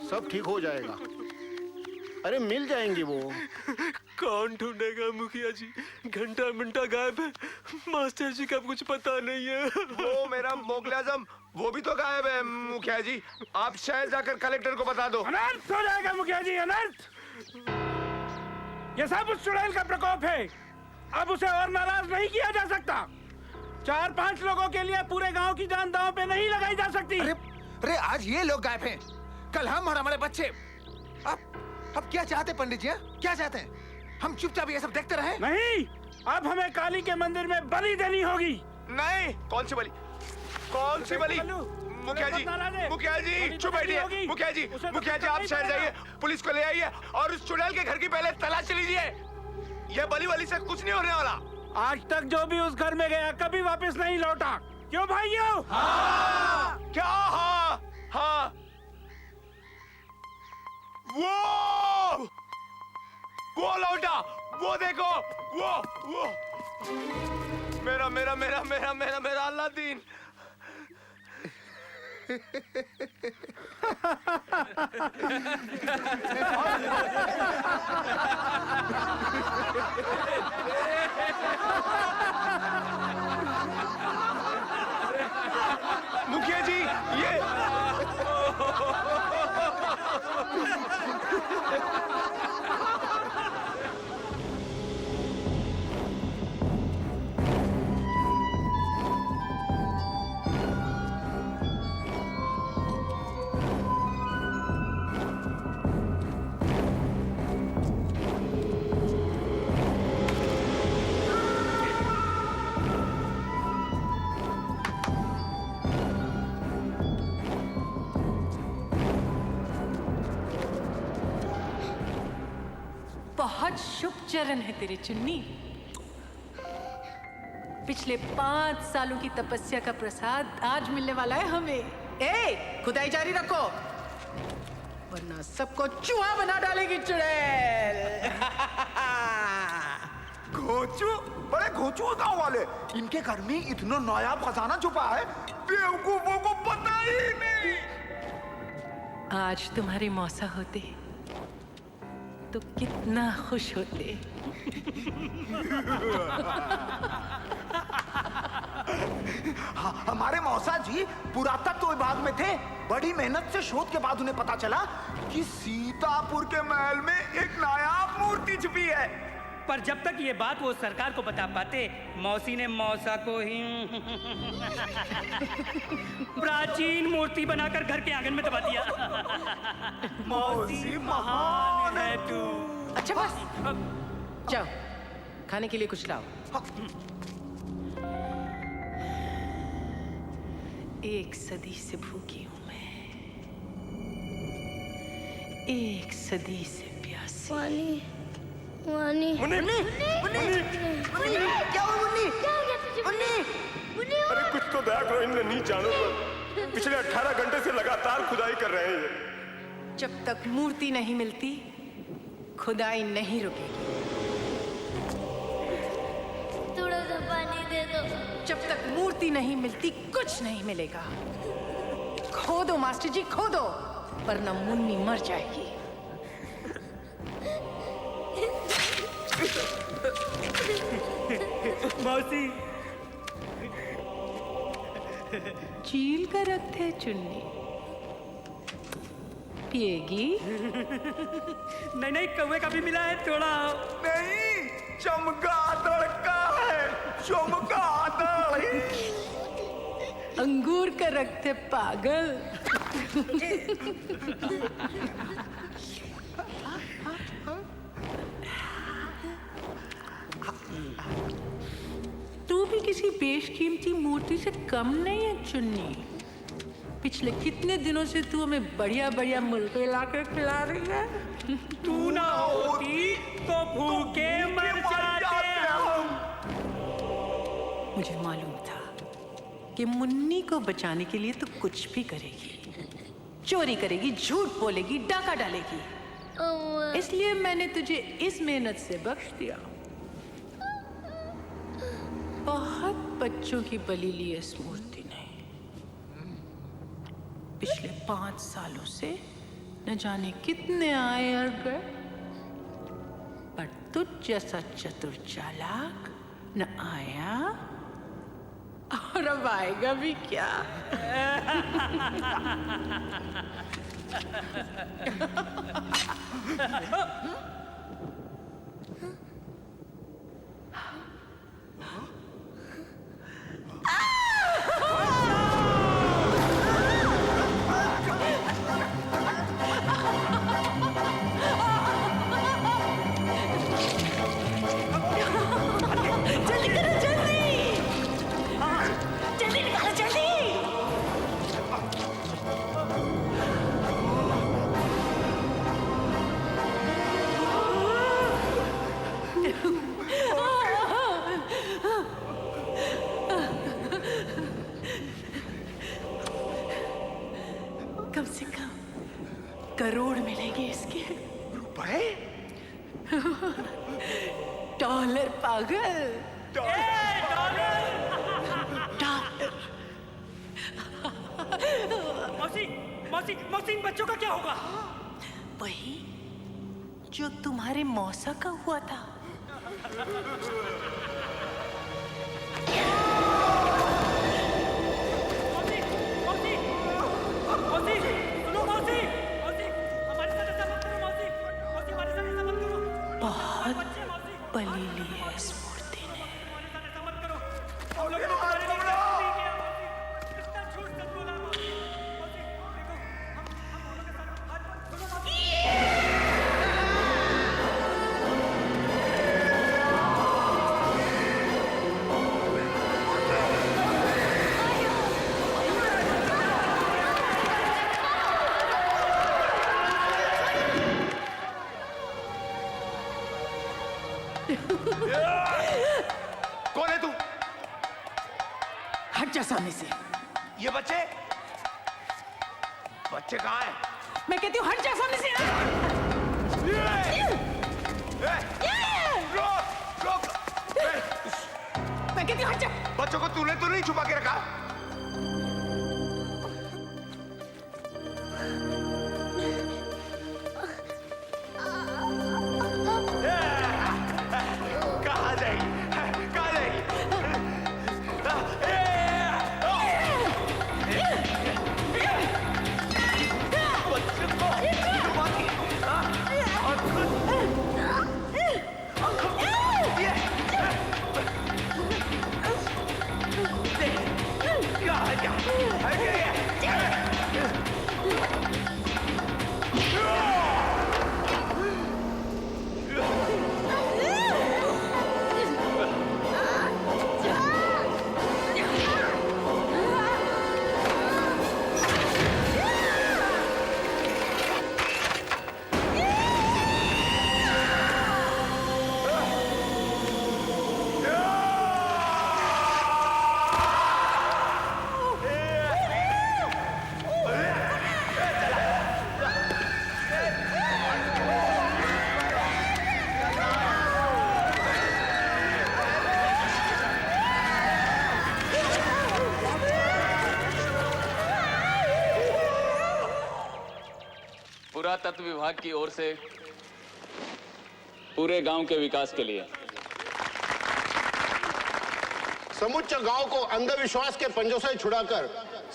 सब ठीक हो जाएगा। अरे मिल जाएंगे वो। कौन ढूंढेगा मुखिया जी? घंटा मिनटा गायब है, मास्टर जी का कुछ पता नहीं है। वो मेरा मुगले आजम वो भी तो गायब है मुखिया जी। आप शहर जाकर कलेक्टर को बता दो। अनर्थ हो जाएगा मुखिया जी, अनर्थ। ये सब उस चुड़ैल का प्रकोप है। अब उसे और नाराज नहीं किया जा सकता। 4-5 लोगों के लिए पूरे गांव की जान दांव पे नहीं लगाई जा सकती। अरे आज ये लोग गायब हैं, कल हम और हमारे बच्चे। अब क्या चाहते पंडित जी? क्या चाहते हैं? हम चुपचाप ये सब देखते रहे? नहीं, अब हमें काली के मंदिर में बलि देनी होगी। नहीं, कौन सी बलि? कौन सी बलि? मुखिया जी चुप बैठिए। मुखिया जी आप शहर जाइए, पुलिस को ले आइए और उस चुड़ैल के घर की पहले तलाश लीजिए। ये बलि वली से कुछ नहीं होने वाला। आज तक जो भी उस घर में गया कभी वापस नहीं लौटा। क्यों भाइयों? हाँ। क्या? हाँ हाँ। वो लौटा, वो देखो, वो मेरा मेरा मेरा मेरा मेरा मेरा अल्लादीन। मुखिया जी ये बहुत शुभ चरण है तेरे चुन्नी। पिछले 5 सालों की तपस्या का प्रसाद आज मिलने वाला है हमें। ए, खुदाई जारी रखो, वरना सबको चूहा बना डालेगी चुड़ैल। घोंचू, बड़े घोंचू गांव वाले, इनके घर में इतना नायाब खजाना छुपा है, बेवकूफों को पता ही नहीं। आज तुम्हारे मौसा होते तो कितना खुश होते। हमारे मौसा जी पुरातत्व विभाग में थे। बड़ी मेहनत से शोध के बाद उन्हें पता चला कि सीतापुर के महल में एक नायाब मूर्ति छुपी है। पर जब तक ये बात वो सरकार को बता पाते, मौसी ने मौसा को ही प्राचीन मूर्ति बनाकर घर के आंगन में दबा दिया। मौसी महान है तू। अच्छा बस, जाओ खाने के लिए कुछ लाओ। एक सदी से भूखी हूं मैं, एक सदी से प्यासी। वानी, वानी। मुन्नी, क्या हुआ मुन्नी? मुन्नी, अरे कुछ तो दया करो इन नीचानों पर। पिछले 18 घंटे से लगातार खुदाई कर रहे हैं ये। जब तक मूर्ति नहीं मिलती खुदाई नहीं रुकेगी। थोड़ा सा पानी दे दो। जब तक मूर्ति नहीं मिलती कुछ नहीं मिलेगा। खोदो मास्टर जी, खोदो, वरना मुन्नी मर जाएगी। मौसी, चील कर रखते हैं चुन्नी, पिएगी? नहीं नहीं, कौवे का भी मिला है थोड़ा। नहीं, चमगादड़ का है, चमगादड़। अंगूर का रखते पागल। तू भी किसी बेशकीमती मूर्ति से कम नहीं है चुन्नी। पिछले कितने दिनों से तू हमें बढ़िया बढ़िया मुर्गे ला कर खिला रही है। तू ना होती तो भूखे मर जाते हम। मुझे मालूम था कि मुन्नी को बचाने के लिए तू कुछ भी करेगी, चोरी करेगी, झूठ बोलेगी, डाका डालेगी। इसलिए मैंने तुझे इस मेहनत से बख्श दिया। बहुत बच्चों की बलि ली इस मूर्ति ने। पिछले 5 सालों से न जाने कितने आए और गए, पर तुझ जैसा चतुर चालाक न आया और अब आएगा भी क्या। कम से कम करोड़ मिलेंगे इसके। रुपए? डॉलर पागल। मौसी, मौसी, मौसी, इन बच्चों का क्या होगा? वही जो तुम्हारे मौसा का हुआ था। मौसी, मौसी, मौसी, सुनो मौसी, मौसी, हमारे साथ ऐसा मत करो मौसी, मौसी हमारे साथ ऐसा मत करो। बहुत बलि ली है इस मूर्ति ने। हमारे साथ ऐसा मत करो। हम लोगों ने तुम्हारे लिए क्या नहीं किया मौसी? कितना झूठ सच बोला मौसी। मौसी, देखो, हम दोनों के साथ सुनो मौसी। कौन है तू? हट जा सामने से। ये बच्चे? बच्चे कहाँ हैं? मैं कहती हूँ हट जा सामने से। रोक, रोक। मैं कहती हूँ हट जा। बच्चों को तूने तो नहीं छुपा के रखा? कहाँ जाएगी? कहाँ जाएगी? बच्चों को छुपा के, और खुद पुरातत्व विभाग की ओर से पूरे गांव के विकास के लिए समुच्च गांव को अंधविश्वास के पंजों से छुड़ाकर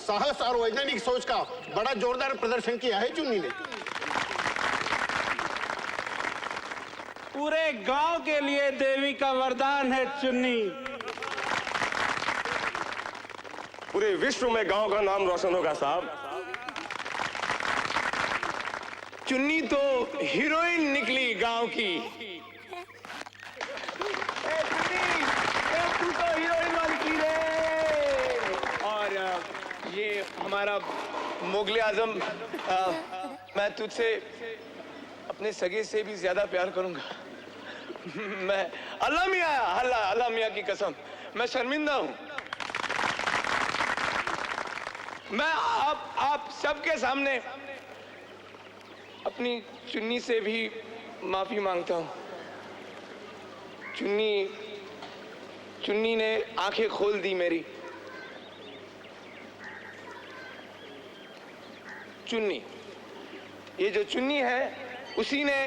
साहस और वैज्ञानिक सोच का बड़ा जोरदार प्रदर्शन किया है चुन्नी ने। पूरे गांव के लिए देवी का वरदान है चुन्नी। पूरे विश्व में गांव का नाम रोशन होगा साहब। चुन्नी तो हीरोइन निकली गांव की। तू तो हीरोइन वाली की रे। और ये हमारा मुगले आजम, मैं तुझसे अपने सगे से भी ज्यादा प्यार करूंगा। मैं अल्लाह मियां की कसम, मैं शर्मिंदा हूं। मैं आप सबके सामने अपनी चुन्नी से भी माफी मांगता हूं। चुन्नी ने आंखें खोल दी मेरी। चुन्नी, ये जो चुन्नी है उसी ने